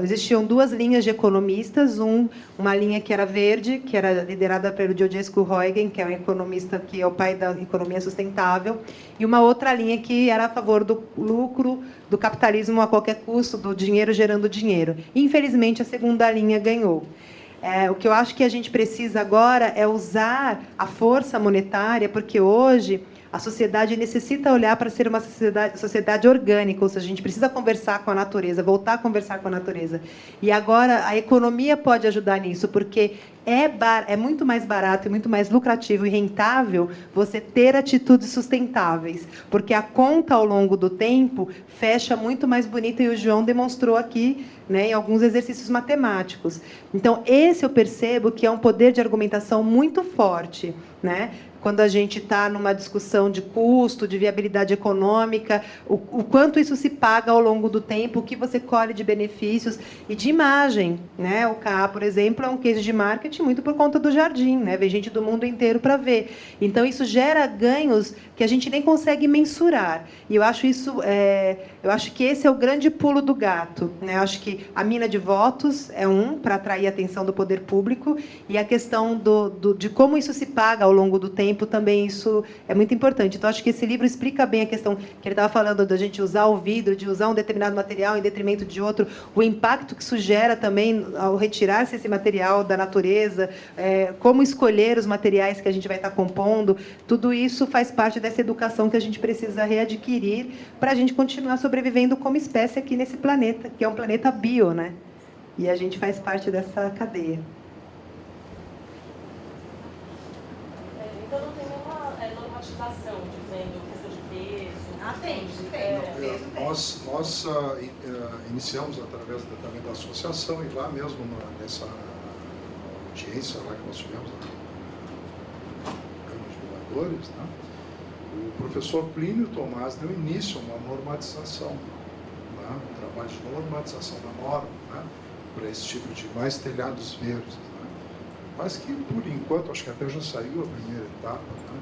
Existiam duas linhas de economistas, uma linha que era verde, que era liderada pelo Diogescu Huygens, que é um economista que é o pai da economia sustentável, e uma outra linha que era a favor do lucro, do capitalismo a qualquer custo, do dinheiro gerando dinheiro. Infelizmente, a segunda linha ganhou. O que eu acho que a gente precisa agora é usar a força monetária, porque hoje a sociedade necessita olhar para ser uma sociedade orgânica, ou seja, a gente precisa conversar com a natureza, voltar a conversar com a natureza. E agora a economia pode ajudar nisso, porque é muito mais barato e muito mais lucrativo e rentável você ter atitudes sustentáveis, porque a conta ao longo do tempo fecha muito mais bonita, e o João demonstrou aqui, né, em alguns exercícios matemáticos. Então, esse eu percebo que é um poder de argumentação muito forte, né? quando a gente está numa discussão de custo, de viabilidade econômica, o quanto isso se paga ao longo do tempo, o que você colhe de benefícios e de imagem, né? O CA, por exemplo, é um case de marketing muito por conta do jardim, né? Vem gente do mundo inteiro para ver. Então, isso gera ganhos que a gente nem consegue mensurar. E eu acho que esse é o grande pulo do gato, né? Eu acho que a mina de votos é para atrair a atenção do poder público, e a questão de como isso se paga ao longo do tempo também, isso é muito importante. Então, acho que esse livro explica bem a questão que ele estava falando da gente usar o vidro, de usar um determinado material em detrimento de outro, o impacto que isso gera também ao retirar-se esse material da natureza, como escolher os materiais que a gente vai estar compondo. Tudo isso faz parte dessa educação que a gente precisa readquirir para a gente continuar sobrevivendo como espécie aqui nesse planeta, que é um planeta bio, né? E a gente faz parte dessa cadeia. Então não tem nenhuma normatização dizendo questão de peso? Tem. Nós iniciamos através também da associação, e lá mesmo nessa audiência lá que nós tivemos na Câmara de Vereadores, né? O professor Plínio Tomás deu início a uma normatização, né? Um trabalho de normatização da norma, né? Para esse tipo de mais telhados verdes, né? Mas que, por enquanto, acho que até já saiu a primeira etapa, né?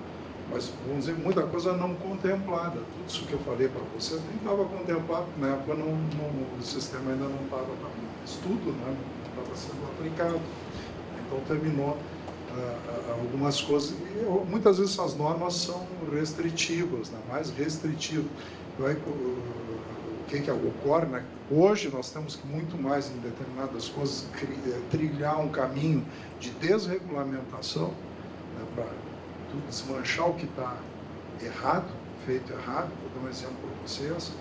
Mas, vamos dizer, muita coisa não contemplada. Tudo isso que eu falei para vocês nem estava contemplado, na época o sistema ainda não estava em estudo, né? Não estava sendo aplicado. Então, terminou algumas coisas. E, muitas vezes as normas são restritivas, né? Mais restritivas. O que ocorre, né? Hoje nós temos que muito mais em determinadas coisas trilhar um caminho de desregulamentação, né? Para desmanchar o que está errado, feito errado. Vou dar um exemplo para vocês.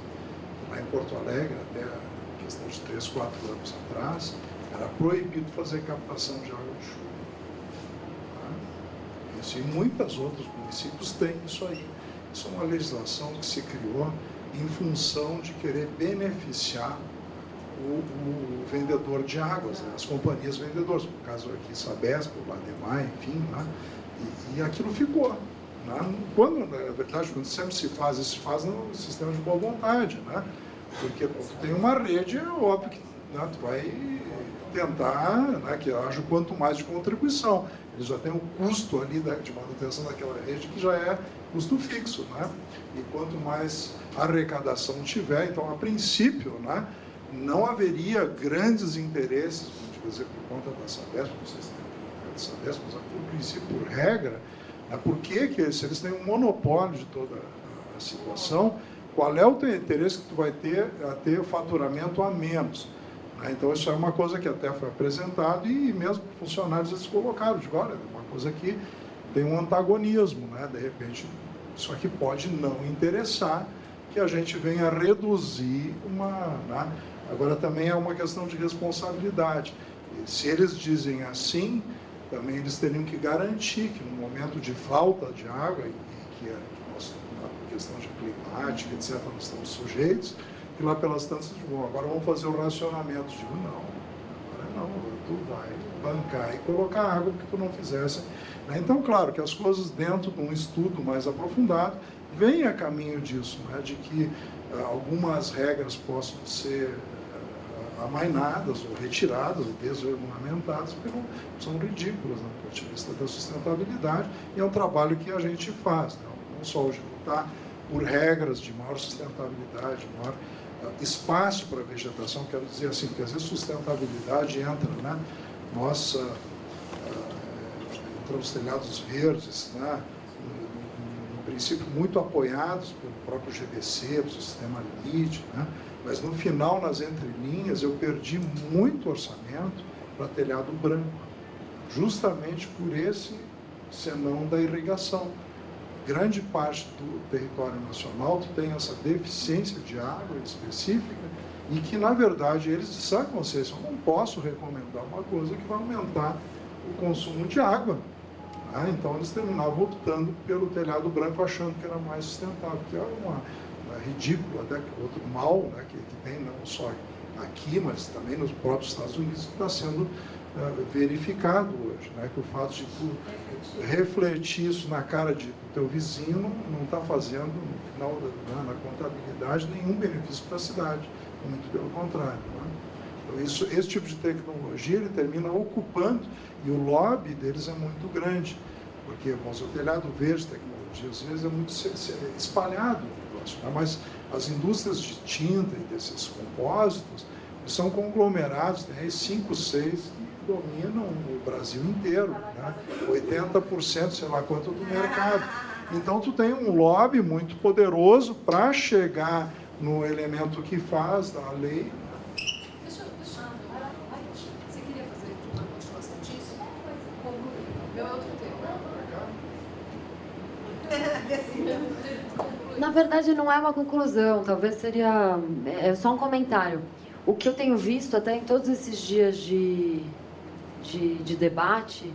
Lá em Porto Alegre, até a questão de 3, 4 anos atrás, era proibido fazer captação de água de chuva. Tá? Isso, e muitos outros municípios têm isso aí. Isso é uma legislação que se criou em função de querer beneficiar o vendedor de águas, né? As companhias vendedoras, no caso aqui Sabesp, o Bademar, enfim, né? E aquilo ficou. Né? Quando, na verdade, quando sempre se faz no sistema de boa vontade, né? Porque tem uma rede, é óbvio que, né, tu vai tentar, né, que haja quanto mais de contribuição. Eles já têm um custo ali, né, de manutenção daquela rede que já é custo fixo, né? E quanto mais arrecadação tiver, então, a princípio, né, não haveria grandes interesses, vamos dizer, por conta da Sabesp, não sei se tem Sabesp, mas por princípio, por regra, né, por que se eles têm um monopólio de toda a situação, qual é o teu interesse que tu vai ter a ter faturamento a menos? Né? Então, isso é uma coisa que até foi apresentado e mesmo funcionários eles colocaram, digo, olha, é uma coisa que tem um antagonismo, né? De repente, isso aqui pode não interessar que a gente venha reduzir uma... Né? Agora, também é uma questão de responsabilidade. Se eles dizem assim, também eles teriam que garantir que no momento de falta de água, e que nós, na questão de climática, etc., nós estamos sujeitos, que lá pelas tantas, bom, agora vamos fazer o racionamento. Digo, não, agora não, tu vai bancar e colocar água que tu não fizesse. Então, claro que as coisas dentro de um estudo mais aprofundado vêm a caminho disso, né, de que algumas regras possam ser amainadas ou retiradas ou desregulamentadas, porque não, são ridículas, né, do ponto de vista da sustentabilidade, e é um trabalho que a gente faz, né, não só hoje lutar por regras de maior sustentabilidade, maior espaço para a vegetação, quero dizer assim, porque às vezes sustentabilidade entra, né, nossa, entra os telhados verdes, né, no princípio muito apoiados pelo próprio GBC, do sistema LEED, né, mas no final, nas entrelinhas, eu perdi muito orçamento para telhado branco, justamente por esse senão da irrigação. Grande parte do território nacional tem essa deficiência de água específica e que, na verdade, eles disseram com vocês, eu não posso recomendar uma coisa que vai aumentar o consumo de água. Então, eles terminavam optando pelo telhado branco, achando que era mais sustentável, que é uma ridícula, até que outro mal, né, que tem não só aqui, mas também nos próprios Estados Unidos, que está sendo verificado hoje, né? Que o fato de tu refletir isso na cara do teu vizinho não está fazendo, no final, né, na contabilidade, nenhum benefício para a cidade, muito pelo contrário. Né? Então, esse tipo de tecnologia ele termina ocupando, e o lobby deles é muito grande, porque o telhado verde, tecnologia, às vezes é muito espalhado o negócio, né? Mas as indústrias de tinta e desses compósitos são conglomerados, tem aí 5, 6 que dominam o Brasil inteiro, né? 80%, sei lá quanto, do mercado. Então, tu tem um lobby muito poderoso para chegar no elemento que faz da lei. Você queria fazer uma continuação disso? Meu é outro tema. Na verdade, não é uma conclusão, talvez seria só um comentário. O que eu tenho visto até em todos esses dias de debate,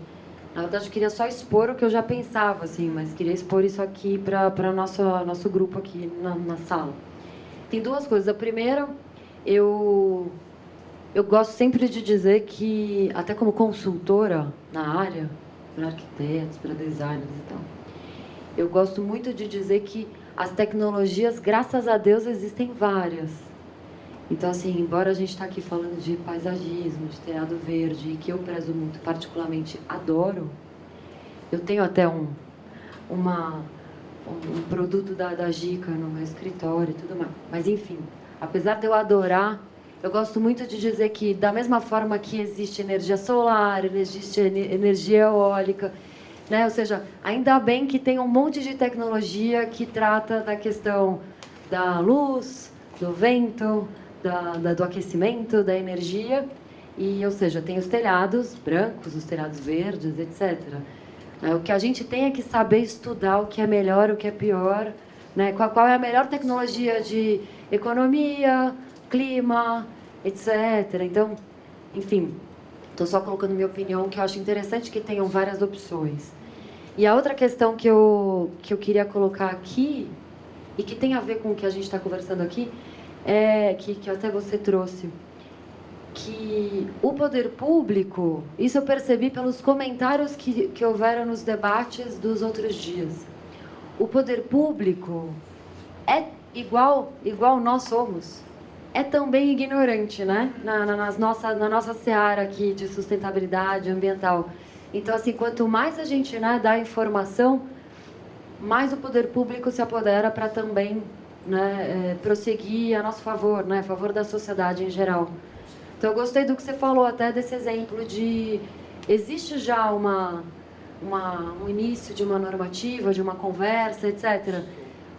na verdade, eu queria só expor o que eu já pensava, assim, mas queria expor isso aqui para nosso grupo aqui na sala. Tem duas coisas. A primeira, eu gosto sempre de dizer que, até como consultora na área, para arquitetos, para designers e tal, eu gosto muito de dizer que as tecnologias, graças a Deus, existem várias. Então, assim, embora a gente está aqui falando de paisagismo, de telhado verde, e que eu prezo muito, particularmente adoro, eu tenho até um produto da Gica no meu escritório e tudo mais. Mas, enfim, apesar de eu adorar, eu gosto muito de dizer que, da mesma forma que existe energia solar, existe energia eólica, né? Ou seja, ainda bem que tem um monte de tecnologia que trata da questão da luz, do vento, do aquecimento, da energia, e, ou seja, tem os telhados brancos, os telhados verdes, etc. O que a gente tem é que saber estudar o que é melhor, o que é pior, né? Qual é a melhor tecnologia de economia, clima, etc. Então, enfim, estou só colocando minha opinião, que eu acho interessante que tenham várias opções. E a outra questão que eu queria colocar aqui, e que tem a ver com o que a gente está conversando aqui, que até você trouxe, que o poder público, isso eu percebi pelos comentários que houveram nos debates dos outros dias. O poder público é igual nós somos, é também ignorante, né? Na nossa seara aqui de sustentabilidade ambiental. Então, assim, quanto mais a gente, né, dá informação, mais o poder público se apodera para também, né, prosseguir a nosso favor, né, a favor da sociedade em geral. Então, eu gostei do que você falou, até desse exemplo de... Existe já um início de uma normativa, de uma conversa, etc.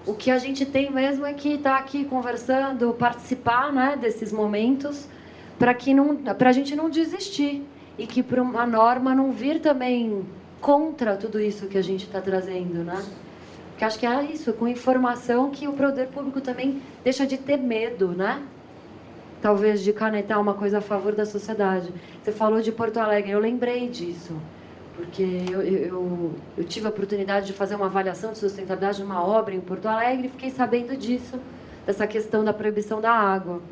O que a gente tem mesmo é que estar aqui conversando, participar, né, desses momentos, para a gente não desistir. E que para uma norma não vir também contra tudo isso que a gente está trazendo, né? Porque acho que é isso, com informação que o poder público também deixa de ter medo, né? Talvez de canetar uma coisa a favor da sociedade. Você falou de Porto Alegre, eu lembrei disso, porque eu tive a oportunidade de fazer uma avaliação de sustentabilidade numa obra em Porto Alegre e fiquei sabendo disso, dessa questão da proibição da água.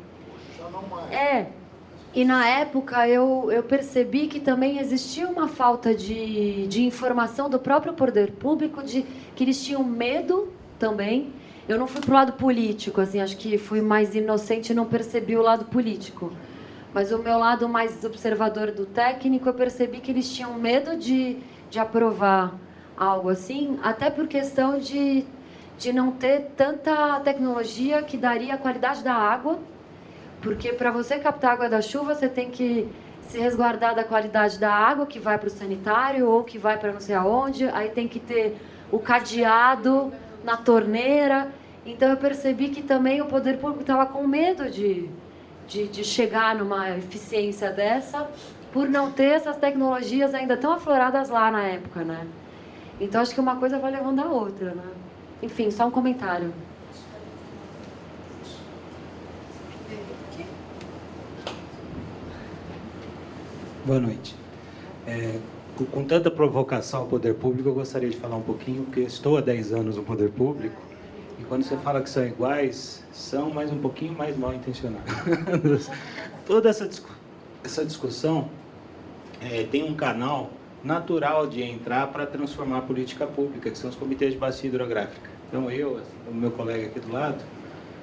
E na época eu percebi que também existia uma falta de informação do próprio poder público, que eles tinham medo também. Eu não fui para o lado político, assim, acho que fui mais inocente e não percebi o lado político. Mas o meu lado mais observador do técnico, eu percebi que eles tinham medo de aprovar algo assim, até por questão de não ter tanta tecnologia que daria a qualidade da água. Porque para você captar a água da chuva, você tem que se resguardar da qualidade da água que vai para o sanitário ou que vai para não sei aonde. Aí tem que ter o cadeado na torneira. Então eu percebi que também o poder público estava com medo de chegar numa eficiência dessa, por não ter essas tecnologias ainda tão afloradas lá na época, né? Então acho que uma coisa vai levando a outra, né? Enfim, só um comentário. Boa noite. Com tanta provocação ao poder público, eu gostaria de falar um pouquinho, porque estou há 10 anos no poder público, e quando você fala que são iguais, são mais um pouquinho mais mal intencionados. Toda essa discussão, tem um canal natural de entrar para transformar a política pública, que são os comitês de bacia hidrográfica. Então eu, assim, como meu colega aqui do lado,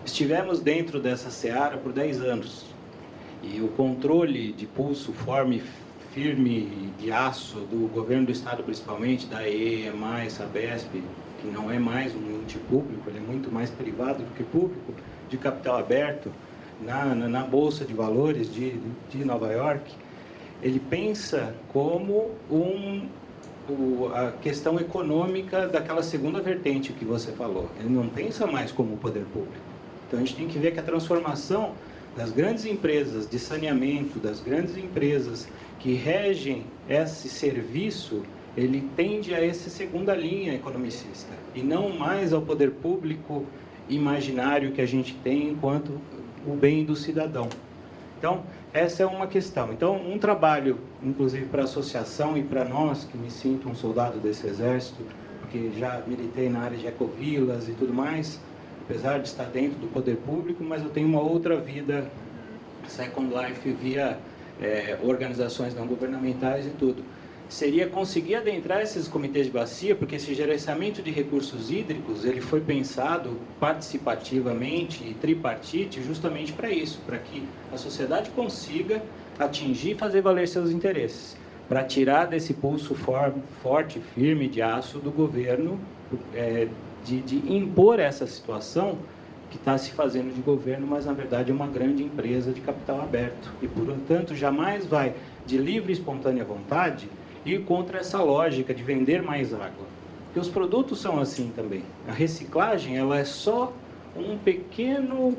estivemos dentro dessa seara por 10 anos. E o controle de pulso firme de aço do governo do estado, principalmente, da EMA, Sabesp, que não é mais um ente público, ele é muito mais privado do que público, de capital aberto, na Bolsa de Valores de Nova York, ele pensa como a questão econômica daquela segunda vertente que você falou. Ele não pensa mais como o poder público. Então, a gente tem que ver que a transformação das grandes empresas de saneamento, das grandes empresas que regem esse serviço, ele tende a essa segunda linha economicista, e não mais ao poder público imaginário que a gente tem enquanto o bem do cidadão. Então, essa é uma questão. Então, um trabalho, inclusive para a associação e para nós, que me sinto um soldado desse exército, porque já militei na área de ecovilas e tudo mais, apesar de estar dentro do poder público, mas eu tenho uma outra vida, Second Life, via organizações não governamentais e tudo. Seria conseguir adentrar esses comitês de bacia, porque esse gerenciamento de recursos hídricos, ele foi pensado participativamente e tripartite justamente para isso, para que a sociedade consiga atingir e fazer valer seus interesses, para tirar desse pulso forte, firme de aço do governo, de impor essa situação que está se fazendo de governo, mas na verdade é uma grande empresa de capital aberto, e portanto jamais vai de livre e espontânea vontade ir contra essa lógica de vender mais água. Porque os produtos são assim também. A reciclagem, ela é só um pequeno,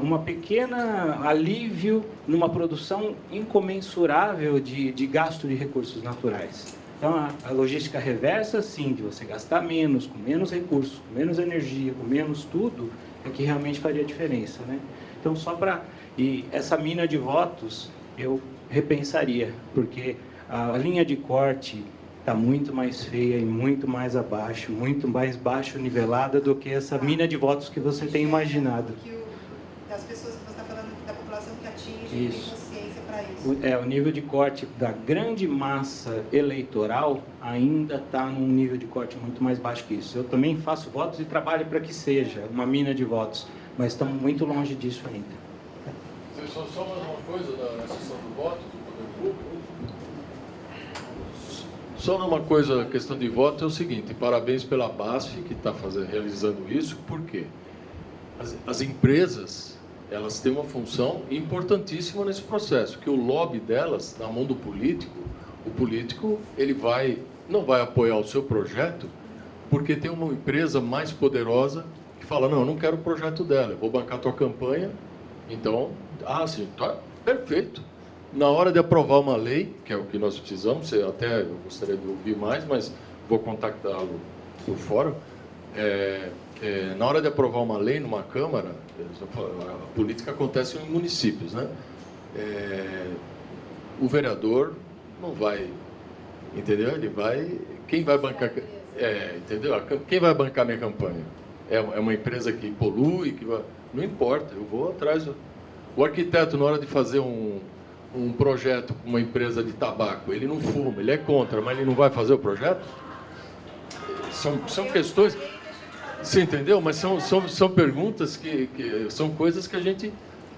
uma pequena alívio numa produção incomensurável de gasto de recursos naturais. Então, a logística reversa, sim, de você gastar menos, com menos recursos, com menos energia, com menos tudo, é que realmente faria diferença, né? Então, e essa mina de votos, eu repensaria, porque a linha de corte está muito mais feia e muito mais abaixo, muito mais baixo nivelada do que essa mina de votos que você tem imaginado. Das pessoas que você está falando, da população que atinge, tem consciência para isso. O nível de corte da grande massa eleitoral ainda está num nível de corte muito mais baixo que isso. Eu também faço votos e trabalho para que seja uma mina de votos, mas estamos muito longe disso ainda. Só mais uma coisa na sessão do voto do poder público. Só uma coisa, a questão de voto é o seguinte: parabéns pela BASF que está realizando isso. Por quê? As empresas, elas têm uma função importantíssima nesse processo, que o lobby delas na mão do político, o político ele não vai apoiar o seu projeto porque tem uma empresa mais poderosa que fala: não, eu não quero o projeto dela, eu vou bancar a tua campanha. Então, sim, tá perfeito. Na hora de aprovar uma lei, que é o que nós precisamos, até eu gostaria de ouvir mais, mas vou contactá-lo por fora. Na hora de aprovar uma lei numa Câmara, a política acontece em municípios, né? O vereador não vai, entendeu? Ele vai... Quem vai bancar... entendeu? Quem vai bancar minha campanha? É uma empresa que polui, que vai... Não importa, eu vou atrás. O arquiteto, na hora de fazer um projeto com uma empresa de tabaco, ele não fuma, ele é contra, mas ele não vai fazer o projeto? São questões... Você entendeu? Mas são perguntas que são coisas que a gente...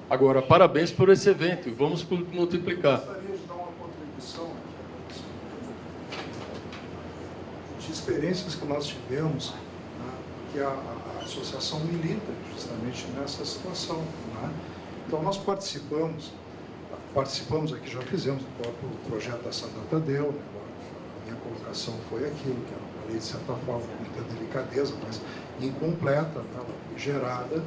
Agora, parabéns por esse evento, vamos multiplicar. Eu gostaria de dar uma contribuição de experiências que nós tivemos, né, que a associação milita justamente nessa situação. Né? Então, nós participamos aqui, já fizemos o próprio projeto da Santa Tadeu, né? A minha colocação foi aquilo, que era uma lei, de certa forma, com muita delicadeza, mas incompleta, né? Ela foi gerada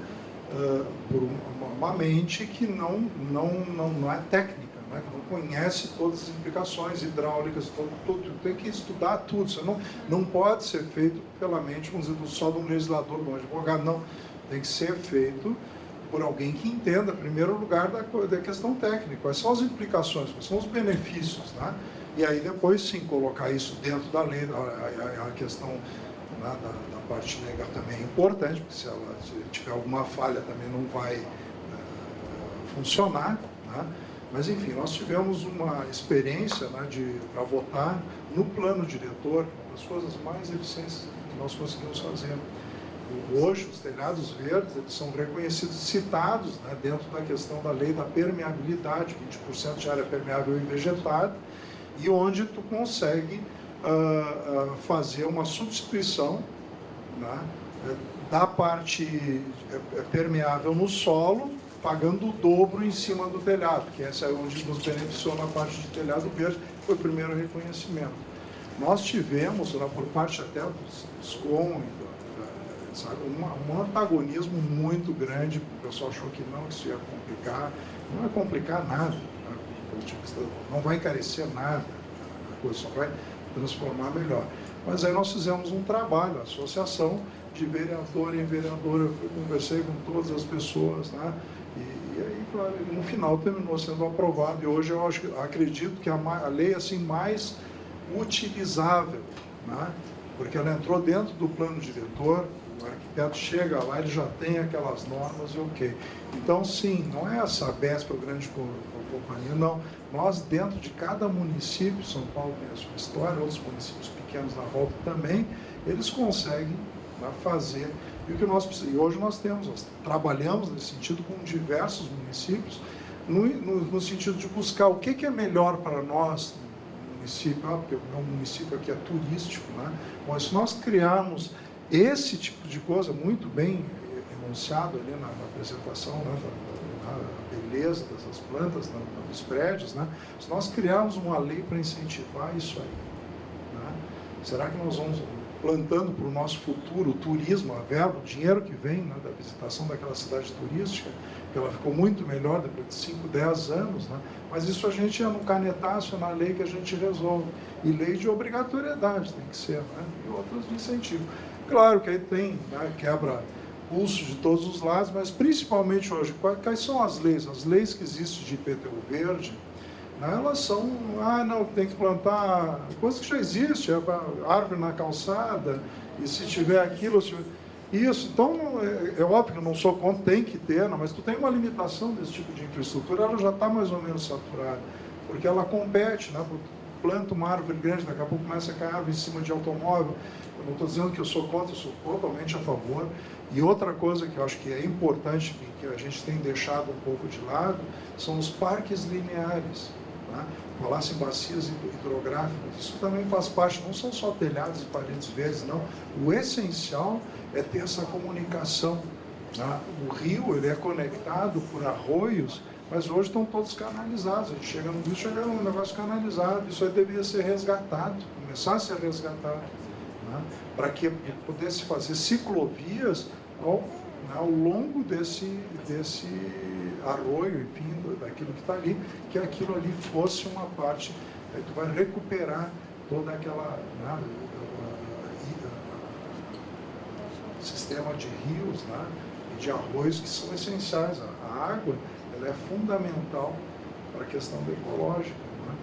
por uma mente que não é técnica, né? Que não conhece todas as implicações hidráulicas, tudo, tem que estudar tudo. Isso não pode ser feito pela mente, vamos dizer, só de um legislador, de um advogado, não. Tem que ser feito por alguém que entenda, em primeiro lugar, da questão técnica. Quais são as implicações, quais são os benefícios, né? E aí depois, sim, colocar isso dentro da lei, a questão, né, da parte legal também é importante, porque se ela tiver alguma falha também não vai funcionar, né? Mas, enfim, nós tivemos uma experiência, né, para votar no plano diretor, uma das coisas mais eficientes que nós conseguimos fazer. Hoje, os telhados verdes, eles são reconhecidos, citados, né, dentro da questão da lei da permeabilidade, 20% de área permeável e vegetada, e onde tu consegue fazer uma substituição, né, da parte permeável no solo, pagando o dobro em cima do telhado, que essa é onde nos beneficiou na parte de telhado verde, foi o primeiro reconhecimento. Nós tivemos, né, por parte até dos CON, sabe, um antagonismo muito grande, o pessoal achou que não, isso ia complicar. Não vai complicar nada, né? Não vai encarecer nada, a coisa só vai transformar melhor. Mas aí nós fizemos um trabalho, a associação de vereador em vereador, eu conversei com todas as pessoas, né? E aí, claro, no final terminou sendo aprovado, e hoje eu acredito que a lei assim, mais utilizável, né? Porque ela entrou dentro do plano diretor, o arquiteto chega lá, ele já tem aquelas normas e ok. Então, sim, não é a Sabesp, a grande companhia, não. Nós, dentro de cada município, São Paulo tem a sua história, outros municípios pequenos na volta também, eles conseguem, né, fazer. E hoje nós trabalhamos nesse sentido com diversos municípios, no sentido de buscar o que é melhor para nós, município, porque o meu município aqui é turístico, né? Mas se nós criarmos esse tipo de coisa muito bem enunciado ali na apresentação, né, da beleza dessas plantas, dos prédios, né? Se nós criarmos uma lei para incentivar isso aí, né? Será que nós vamos plantando para o nosso futuro o turismo, a verba, o dinheiro que vem, né, da visitação daquela cidade turística, que ela ficou muito melhor depois de 5, 10 anos, né? Mas isso a gente ia no canetaço, na lei que a gente resolve. E lei de obrigatoriedade tem que ser, né? E outras de incentivo. Claro que aí tem, né, quebra pulso de todos os lados, mas principalmente hoje, quais são as leis? As leis que existem de IPTU verde, né, elas são, não, tem que plantar coisa que já existe, árvore na calçada, e se tiver aquilo, isso. Então, é óbvio que eu não sou contra, tem que ter, não, mas tu tem uma limitação desse tipo de infraestrutura, ela já está mais ou menos saturada, porque ela compete, né, planta uma árvore grande, daqui a pouco começa a cair árvore em cima de automóvel. Eu não estou dizendo que eu sou contra, eu sou totalmente a favor. E outra coisa que eu acho que é importante, que a gente tem deixado um pouco de lado, são os parques lineares. Né? Falasse em bacias hidrográficas, isso também faz parte, não são só telhados e paredes verdes, não. O essencial é ter essa comunicação. Né? O rio, ele é conectado por arroios, mas hoje estão todos canalizados. A gente chega no rio, chega num negócio canalizado. Isso aí deveria ser resgatado, começar a ser resgatado, né? Para que pudesse fazer ciclovias ao longo desse arroio, enfim, daquilo que está ali, que aquilo ali fosse uma parte, aí tu vai recuperar toda aquela, né, sistema de rios, né, e de arroios que são essenciais. A água, ela é fundamental para a questão da ecológica, né?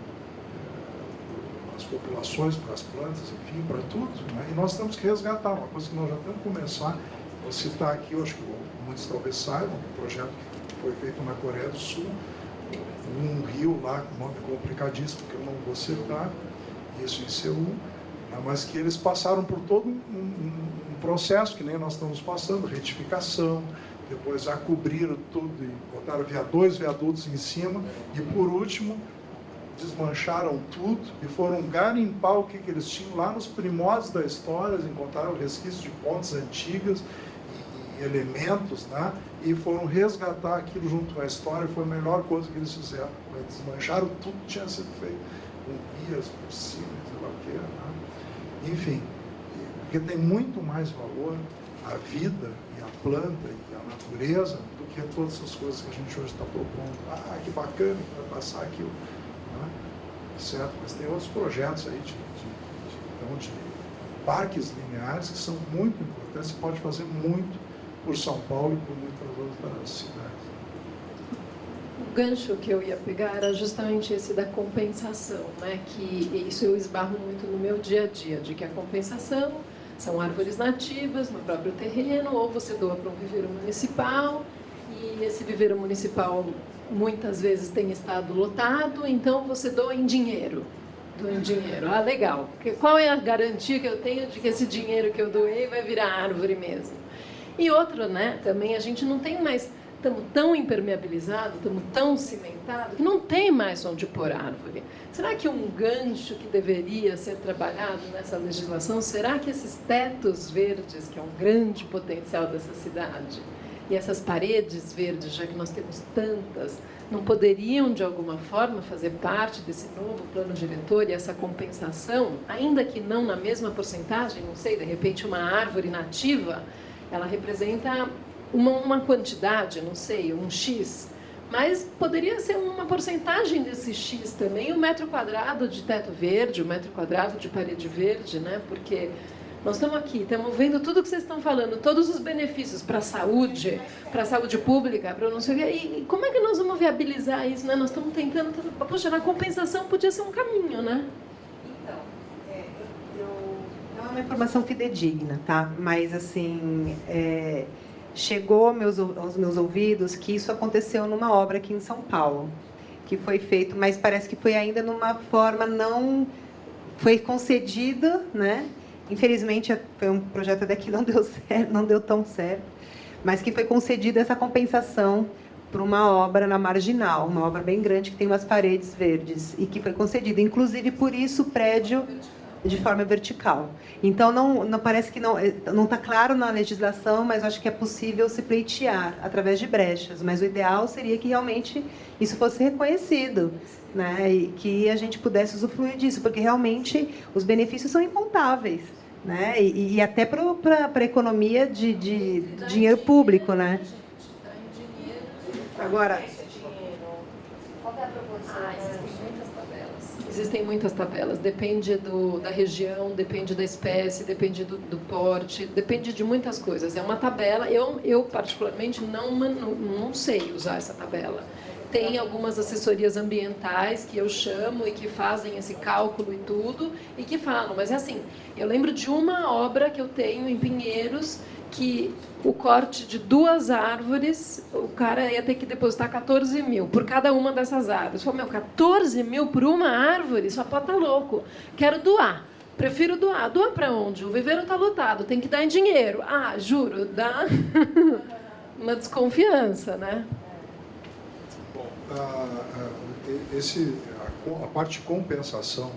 As populações, para as plantas, enfim, para tudo, né? E nós temos que resgatar, uma coisa que nós já temos que começar. Vou citar aqui, eu acho que muitos talvez saibam, um projeto que foi feito na Coreia do Sul, um rio lá, com nome complicadíssimo, que eu não vou citar, isso em Seul, né? Mas que eles passaram por todo um processo, que nem nós estamos passando, retificação, depois já cobriram tudo e botaram 2 viadutos em cima, e por último desmancharam tudo e foram garimpar o que eles tinham lá nos primórdios da história, encontraram resquícios de pontes antigas e elementos, né? E foram resgatar aquilo junto com a história, foi a melhor coisa que eles fizeram. Desmancharam tudo que tinha sido feito, com vias por cima, sei lá o que, né? Enfim, porque tem muito mais valor a vida e a planta e a natureza do que todas essas coisas que a gente hoje está propondo. Que bacana que vai passar aquilo, né? Certo? Mas tem outros projetos aí de parques lineares que são muito importantes e pode fazer muito por São Paulo e por muitas outras cidades. O gancho que eu ia pegar era justamente esse da compensação, né? Que isso eu esbarro muito no meu dia a dia, de que a compensação são árvores nativas no próprio terreno, ou você doa para um viveiro municipal, e esse viveiro municipal muitas vezes tem estado lotado, então você doa em dinheiro. Doa em dinheiro. Ah, legal. Qual é a garantia que eu tenho de que esse dinheiro que eu doei vai virar árvore mesmo? E outra, né, também a gente não tem mais, estamos tão impermeabilizados, estamos tão cimentados, que não tem mais onde pôr árvore. Será que um gancho que deveria ser trabalhado nessa legislação, será que esses tetos verdes, que é um grande potencial dessa cidade, e essas paredes verdes, já que nós temos tantas, não poderiam, de alguma forma, fazer parte desse novo plano diretor e essa compensação, ainda que não na mesma porcentagem, não sei, de repente uma árvore nativa, ela representa uma quantidade, não sei, um X, mas poderia ser uma porcentagem desse X também, o metro quadrado de teto verde, o metro quadrado de parede verde, né? Porque nós estamos aqui, estamos vendo tudo que vocês estão falando, todos os benefícios para a saúde pública, para não sei o quê. E como é que nós vamos viabilizar isso, né? Nós estamos tentando... Poxa, na compensação podia ser um caminho, né? Então, não é uma informação fidedigna, tá? Mas, assim, chegou aos meus ouvidos que isso aconteceu numa obra aqui em São Paulo, que foi feito, mas parece que foi ainda numa forma não... Foi concedida, né? Infelizmente, foi um projeto até que não deu certo, não deu tão certo, mas que foi concedida essa compensação para uma obra na Marginal, uma obra bem grande que tem umas paredes verdes e que foi concedida, inclusive por isso o prédio de forma vertical. Então não parece que não está claro na legislação, mas acho que é possível se pleitear através de brechas. Mas o ideal seria que realmente isso fosse reconhecido, né? E que a gente pudesse usufruir disso, porque realmente os benefícios são incontáveis, né? E até para a economia de dinheiro público, né? Agora, Qual é a proporção? existem muitas tabelas. Depende da região, depende da espécie, depende do porte, depende de muitas coisas. É uma tabela. Eu particularmente, não sei usar essa tabela. Tem algumas assessorias ambientais que eu chamo e que fazem esse cálculo e tudo, e que falam. Mas é assim, eu lembro de uma obra que eu tenho em Pinheiros, que o corte de 2 árvores, o cara ia ter que depositar 14 mil por cada uma dessas árvores. Eu falei, 14 mil por uma árvore? Só pode estar louco. Quero doar. Prefiro doar. Doar para onde? O viveiro está lotado, tem que dar em dinheiro. Ah, juro, dá uma desconfiança, né? Bom, a parte de compensação,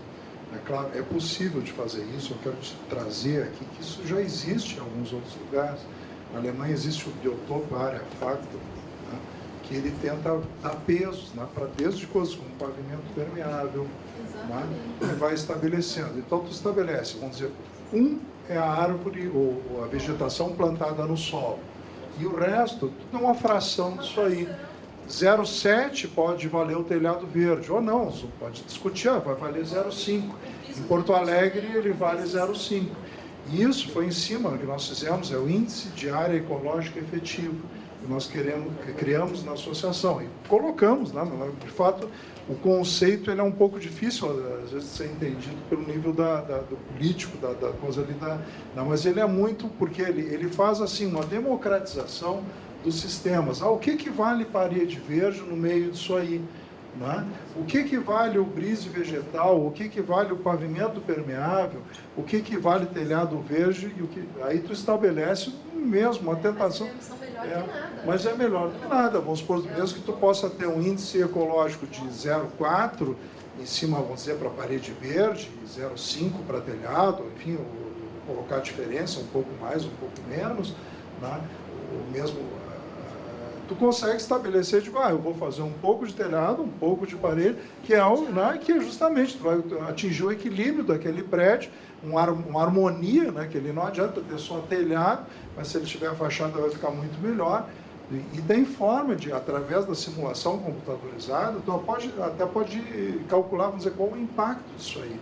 é claro, é possível de fazer isso. Eu quero trazer aqui que isso já existe em alguns outros lugares. Na Alemanha existe o Biotop Area Factor, né, que ele tenta dar pesos, né, para desde coisas como pavimento permeável, né, ele vai estabelecendo. Então, tu estabelece, vamos dizer, é a árvore ou a vegetação plantada no solo, e o resto tudo é uma fração disso aí. 0,7 pode valer o telhado verde, ou não, você pode discutir, vai valer 0,5. Em Porto Alegre ele vale 0,5. E isso foi em cima do que nós fizemos, é o índice de área ecológica efetiva, que nós criamos na associação e colocamos, né? De fato, o conceito ele é um pouco difícil, às vezes, de ser entendido pelo nível do político, da coisa ali, mas ele é muito, porque ele faz assim uma democratização dos sistemas. O que vale parede verde no meio disso aí? Né? O que vale o brise vegetal? O que vale o pavimento permeável? O que vale telhado verde? Aí tu estabelece mesmo uma tentação. Mas é melhor do que nada. Vamos supor, mesmo que tu possa ter um índice ecológico de 0,4 em cima, vamos dizer, para parede verde, 0,5 para telhado, enfim, colocar a diferença, um pouco mais, um pouco menos, né? O mesmo... Tu consegue estabelecer, eu vou fazer um pouco de telhado, um pouco de parede, que é algo, né, que justamente tu vai atingir o equilíbrio daquele prédio, uma harmonia, né, que ele não adianta ter só telhado, mas se ele tiver a fachada vai ficar muito melhor. E tem forma de, através da simulação computadorizada, tu até pode calcular, vamos dizer, qual o impacto disso aí,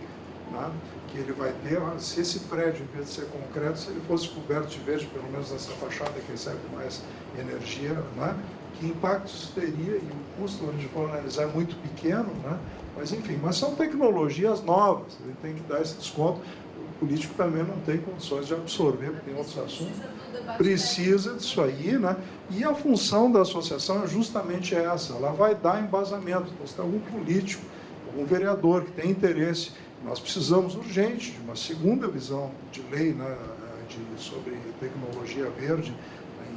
né? Que ele vai ter, se esse prédio, em vez de ser concreto, se ele fosse coberto de verde, pelo menos nessa fachada que recebe mais energia, né? Que impacto isso teria? E o custo, a gente for analisar, é muito pequeno, né? Mas enfim, são tecnologias novas, ele tem que dar esse desconto. político também não tem condições de absorver, porque tem outros assuntos. Precisa disso aí, né? E a função da associação é justamente essa, ela vai dar embasamento. Então, se tem algum político, algum vereador que tem interesse, nós precisamos urgente de uma segunda visão de lei, né, sobre tecnologia verde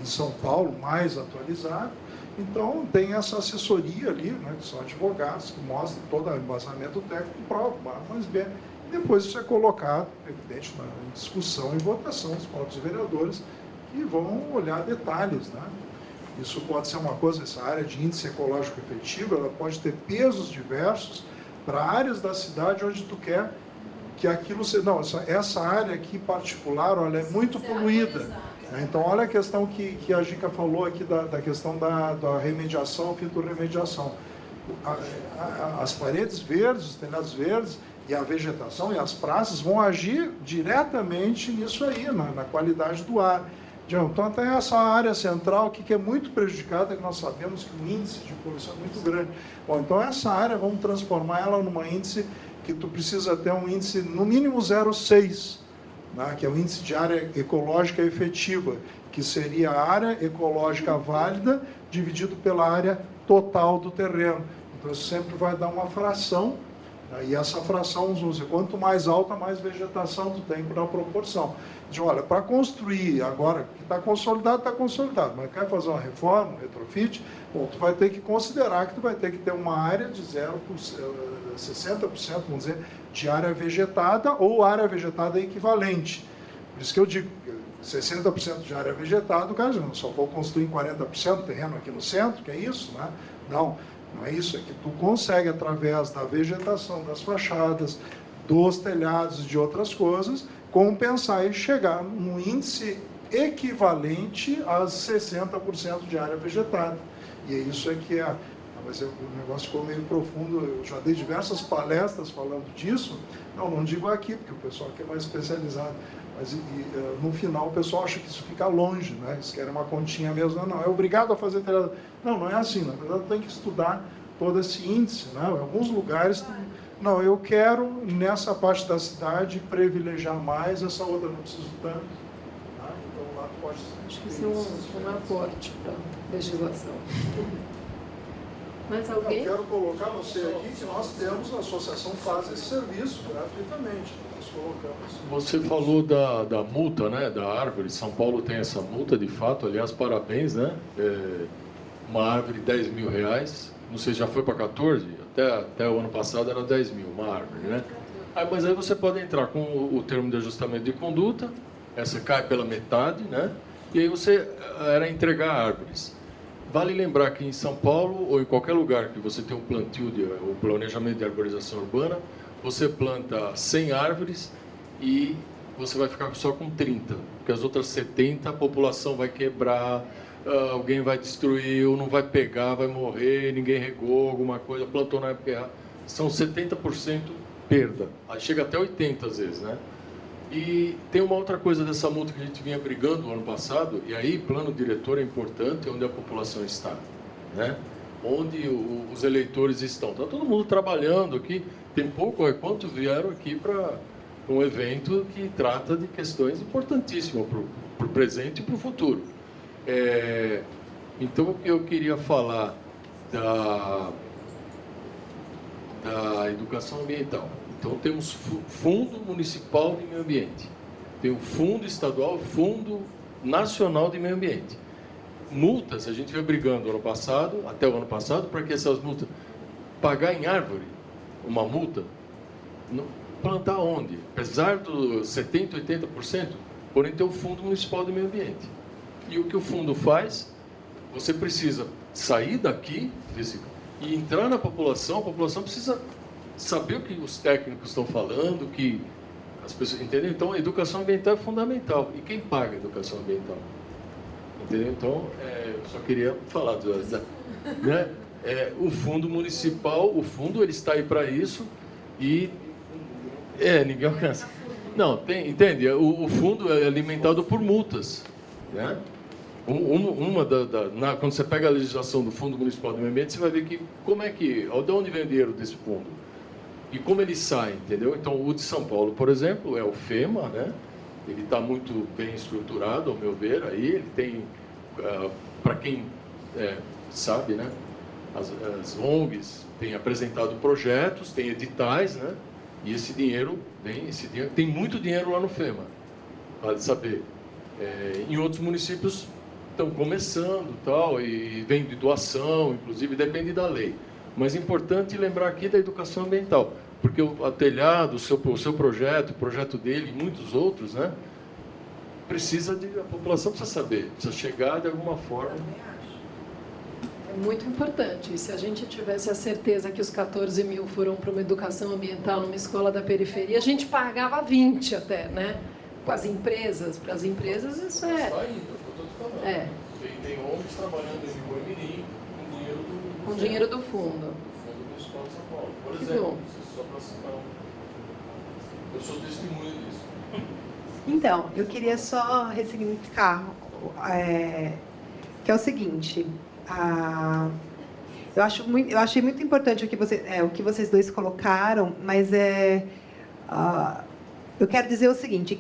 em São Paulo, mais atualizado. Então, tem essa assessoria ali, né, que são advogados, que mostram todo o embasamento técnico, prova, mas bem. Depois isso é colocado, evidente, em discussão e votação dos próprios vereadores, que vão olhar detalhes, né? Isso pode ser uma coisa, essa área de índice ecológico efetivo, ela pode ter pesos diversos para áreas da cidade onde tu quer que aquilo seja... Não, essa área aqui particular, olha, é muito poluída. Então, olha a questão que a Gica falou aqui da questão da remediação, fitorremediação. As paredes verdes, os telhados verdes, e a vegetação e as praças vão agir diretamente nisso aí, na qualidade do ar. Então, até essa área central aqui, que é muito prejudicada, que nós sabemos que o índice de poluição é muito grande. Bom, então essa área, vamos transformar ela numa índice que tu precisa ter um índice no mínimo 0,6, né, que é o índice de área ecológica efetiva, que seria a área ecológica válida dividido pela área total do terreno. Então, isso sempre vai dar uma fração, né, e essa fração, quanto mais alta, mais vegetação tu tem para a proporção. De, olha, para construir agora, que está consolidado, mas quer fazer uma reforma, um retrofit, bom, tu vai ter que considerar que tu vai ter que ter uma área de 60%, vamos dizer, de área vegetada ou área vegetada equivalente. Por isso que eu digo, 60% de área vegetada, o cara diz, não, só vou construir em 40% terreno aqui no centro, que é isso, né? Não é isso, é que tu consegue, através da vegetação das fachadas, dos telhados e de outras coisas, compensar e chegar num índice equivalente a 60% de área vegetada. E é isso que é... Mas o negócio ficou meio profundo, eu já dei diversas palestras falando disso, não digo aqui, porque o pessoal aqui é mais especializado, mas no final o pessoal acha que isso fica longe, né? Eles querem uma continha mesmo, não, é obrigado a fazer telhado. Não é assim, na verdade tem que estudar todo esse índice, né? Em alguns lugares... Não, eu quero, nessa parte da cidade, privilegiar mais, essa outra não preciso tanto. Tá? Então, lá pode ser. Acho que isso é um aporte para a legislação. Mais alguém? Eu quero colocar você aqui que nós temos, a associação faz esse serviço gratuitamente. Nós colocamos. Você falou da multa, né, da árvore. São Paulo tem essa multa, de fato. Aliás, parabéns, né? Uma árvore de R$10.000. Não sei, já foi para 14? Até o ano passado era 10 mil, uma árvore, né? Mas aí você pode entrar com o termo de ajustamento de conduta, essa cai pela metade, né? E aí você era entregar árvores. Vale lembrar que em São Paulo, ou em qualquer lugar que você tem um plantio, o planejamento de arborização urbana, você planta 100 árvores e você vai ficar só com 30, porque as outras 70 a população vai quebrar, alguém vai destruir, ou não vai pegar, vai morrer, ninguém regou alguma coisa, plantou na época errada. São 70% perda. Aí chega até 80% às vezes, né? E tem uma outra coisa dessa multa que a gente vinha brigando no ano passado, e aí plano diretor é importante, onde a população está, né? Onde os eleitores estão. Está todo mundo trabalhando aqui, tem pouco, quanto vieram aqui para um evento que trata de questões importantíssimas para o presente e para o futuro. Então, eu queria falar da educação ambiental. Então, temos Fundo Municipal de Meio Ambiente, tem o Fundo Estadual, Fundo Nacional de Meio Ambiente. Multas, a gente veio brigando até o ano passado, para que essas multas, pagar em árvore uma multa, plantar onde? Apesar dos 70%, 80%, porém tem o Fundo Municipal de Meio Ambiente. E o que o fundo faz? Você precisa sair daqui e entrar na população. A população precisa saber o que os técnicos estão falando, que as pessoas entendem. Então, a educação ambiental é fundamental. E quem paga a educação ambiental? Entendeu? Então, eu só queria falar né? O fundo municipal, ele está aí para isso e ninguém alcança. Não, entende? O fundo é alimentado por multas, né? Quando você pega a legislação do Fundo Municipal do Meio Ambiente, você vai ver que de onde vem o dinheiro desse fundo? e como ele sai, entendeu? Então, o de São Paulo, por exemplo, é o FEMA, né? Ele está muito bem estruturado, ao meu ver, aí ele tem, para quem sabe, né? As ONGs têm apresentado projetos, tem editais, né? E esse dinheiro, tem muito dinheiro lá no FEMA, vale saber. Em outros municípios estão começando, tal, e vem de doação, inclusive, depende da lei. Mas é importante lembrar aqui da educação ambiental, porque o telhado, o seu projeto, o projeto dele e muitos outros, né? A população precisa saber, precisa chegar de alguma forma. É muito importante. E se a gente tivesse a certeza que os 14 mil foram para uma educação ambiental numa escola da periferia, a gente pagava 20 até, né? Com as empresas. Para as empresas, isso é... Está indo, é o que eu estou te falando. Tem ONGs trabalhando em Boimirim com dinheiro do fundo. Do Estado de São Paulo. Por Que exemplo, bom. só para citar. Eu sou testemunha disso. Então, eu queria só ressignificar, que é o seguinte, eu achei muito importante o que vocês dois colocaram, mas eu quero dizer o seguinte,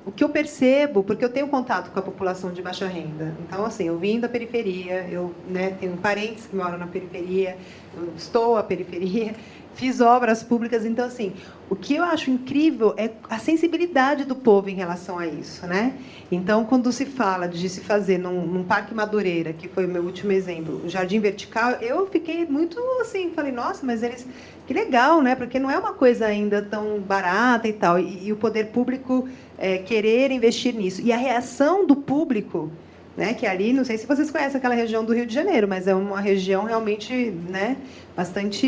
o que eu percebo, porque eu tenho contato com a população de baixa renda, então, assim, eu vim da periferia, eu tenho parentes que moram na periferia, eu estou à periferia, fiz obras públicas, então, assim, o que eu acho incrível é a sensibilidade do povo em relação a isso, né? Então, quando se fala de se fazer num Parque Madureira, que foi o meu último exemplo, o Jardim Vertical, eu fiquei muito assim, falei, nossa, mas que legal, né? Porque não é uma coisa ainda tão barata e tal, e o poder público querer investir nisso. E a reação do público, né, que ali, não sei se vocês conhecem aquela região do Rio de Janeiro, mas é uma região realmente, né, bastante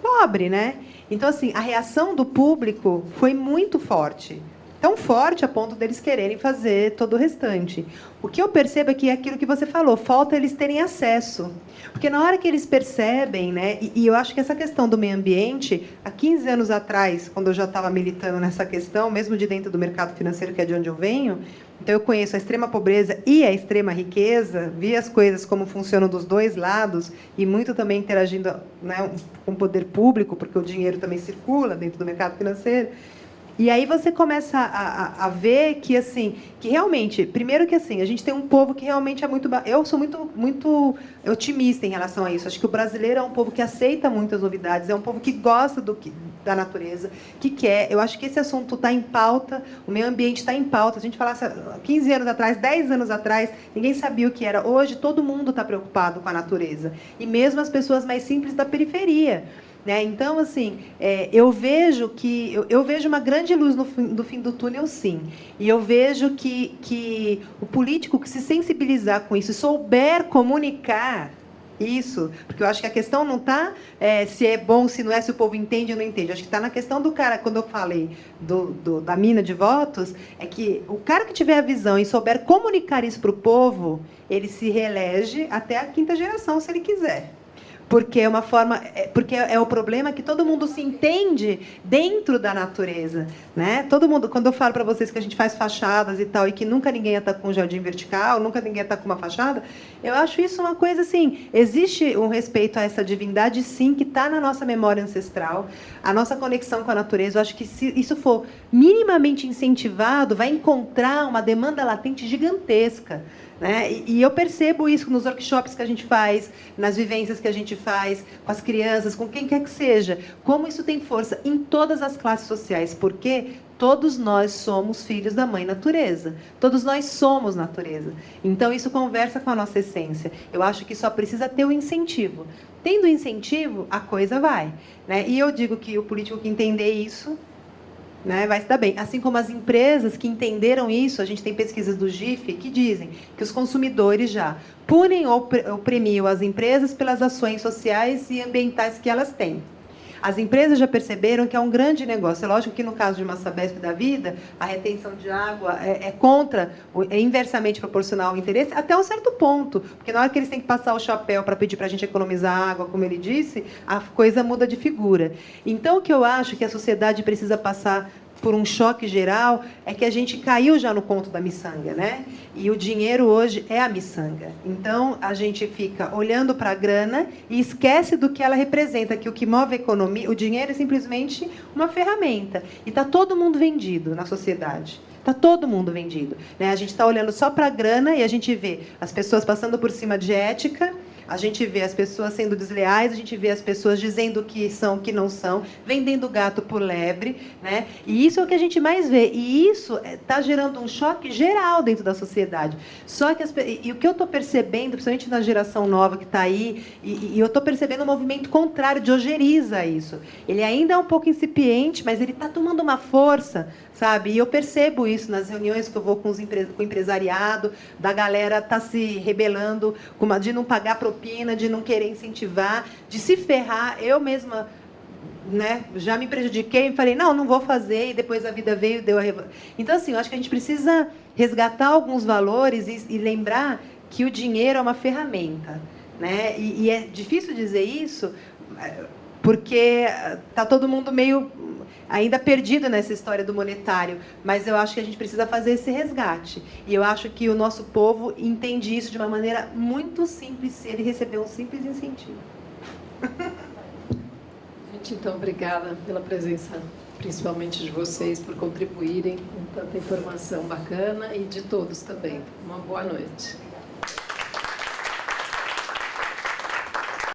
pobre, né? Então, assim, a reação do público foi muito forte. Tão forte a ponto deles quererem fazer todo o restante. O que eu percebo é que é aquilo que você falou, falta eles terem acesso. Porque na hora que eles percebem, né, e eu acho que essa questão do meio ambiente, há 15 anos atrás, quando eu já estava militando nessa questão, mesmo de dentro do mercado financeiro, que é de onde eu venho, então eu conheço a extrema pobreza e a extrema riqueza, vi as coisas como funcionam dos dois lados, e muito também interagindo, né, com o poder público, porque o dinheiro também circula dentro do mercado financeiro. E aí você começa a ver que, assim, que realmente, primeiro que assim, a gente tem um povo que realmente é muito... Eu sou muito otimista em relação a isso. Acho que o brasileiro é um povo que aceita muitas novidades, é um povo que gosta da natureza, que quer. Eu acho que esse assunto está em pauta, o meio ambiente está em pauta. Se a gente falasse 15 anos atrás, 10 anos atrás, ninguém sabia o que era. Hoje, todo mundo está preocupado com a natureza. E mesmo as pessoas mais simples da periferia. Né? Então, assim, eu vejo uma grande luz no fim do túnel, sim. E eu vejo que o político que se sensibilizar com isso, souber comunicar isso, porque eu acho que a questão não está se é bom, se não é, se o povo entende ou não entende. Eu acho que está na questão do cara, quando eu falei da mina de votos, é que o cara que tiver a visão e souber comunicar isso para o povo, ele se reelege até a 5ª geração, se ele quiser. Porque é uma forma, porque é o problema que todo mundo se entende dentro da natureza, né? Todo mundo, quando eu falo para vocês que a gente faz fachadas e tal, e que nunca ninguém está com um jardim vertical, nunca ninguém está com uma fachada, eu acho isso uma coisa assim, existe um respeito a essa divindade, sim, que está na nossa memória ancestral, a nossa conexão com a natureza. Eu acho que se isso for minimamente incentivado, vai encontrar uma demanda latente gigantesca. Né? E eu percebo isso nos workshops que a gente faz, nas vivências que a gente faz, com as crianças, com quem quer que seja, como isso tem força em todas as classes sociais, porque todos nós somos filhos da mãe natureza, todos nós somos natureza, então isso conversa com a nossa essência. Eu acho que só precisa ter o incentivo. Tendo incentivo, a coisa vai, né? E eu digo que o político que entender isso, né, vai se dar bem. Assim como as empresas que entenderam isso, a gente tem pesquisas do GIF que dizem que os consumidores já punem ou premiam as empresas pelas ações sociais e ambientais que elas têm. As empresas já perceberam que é um grande negócio. É lógico que, no caso de uma Sabesp da vida, a retenção de água é inversamente proporcional ao interesse, até um certo ponto. Porque na hora que eles têm que passar o chapéu para pedir para a gente economizar água, como ele disse, a coisa muda de figura. Então, o que eu acho que a sociedade precisa passar por um choque geral, é que a gente caiu já no conto da miçanga, né? E o dinheiro hoje é a miçanga. Então, a gente fica olhando para a grana e esquece do que ela representa, que o que move a economia, o dinheiro é simplesmente uma ferramenta. E está todo mundo vendido na sociedade. Está todo mundo vendido, né? A gente está olhando só para a grana e a gente vê as pessoas passando por cima de ética, a gente vê as pessoas sendo desleais, a gente vê as pessoas dizendo que são, que não são, vendendo gato por lebre, né? E isso é o que a gente mais vê. E isso está gerando um choque geral dentro da sociedade. Só que e o que eu estou percebendo, principalmente na geração nova que está aí, e eu estou percebendo um movimento contrário de ojeriza isso. Ele ainda é um pouco incipiente, mas ele está tomando uma força, sabe? E eu percebo isso nas reuniões que eu vou com o empresariado, da galera tá se rebelando de não pagar propina, de não querer incentivar, de se ferrar. Eu mesma, né, já me prejudiquei e falei, não vou fazer, e depois a vida veio e deu a revolta. Então, assim, eu acho que a gente precisa resgatar alguns valores e lembrar que o dinheiro é uma ferramenta, né? E é difícil dizer isso porque está todo mundo meio ainda perdido nessa história do monetário, mas eu acho que a gente precisa fazer esse resgate. E eu acho que o nosso povo entende isso de uma maneira muito simples, se ele receber um simples incentivo. Gente, então, obrigada pela presença, principalmente de vocês, por contribuírem com tanta informação bacana e de todos também. Uma boa noite.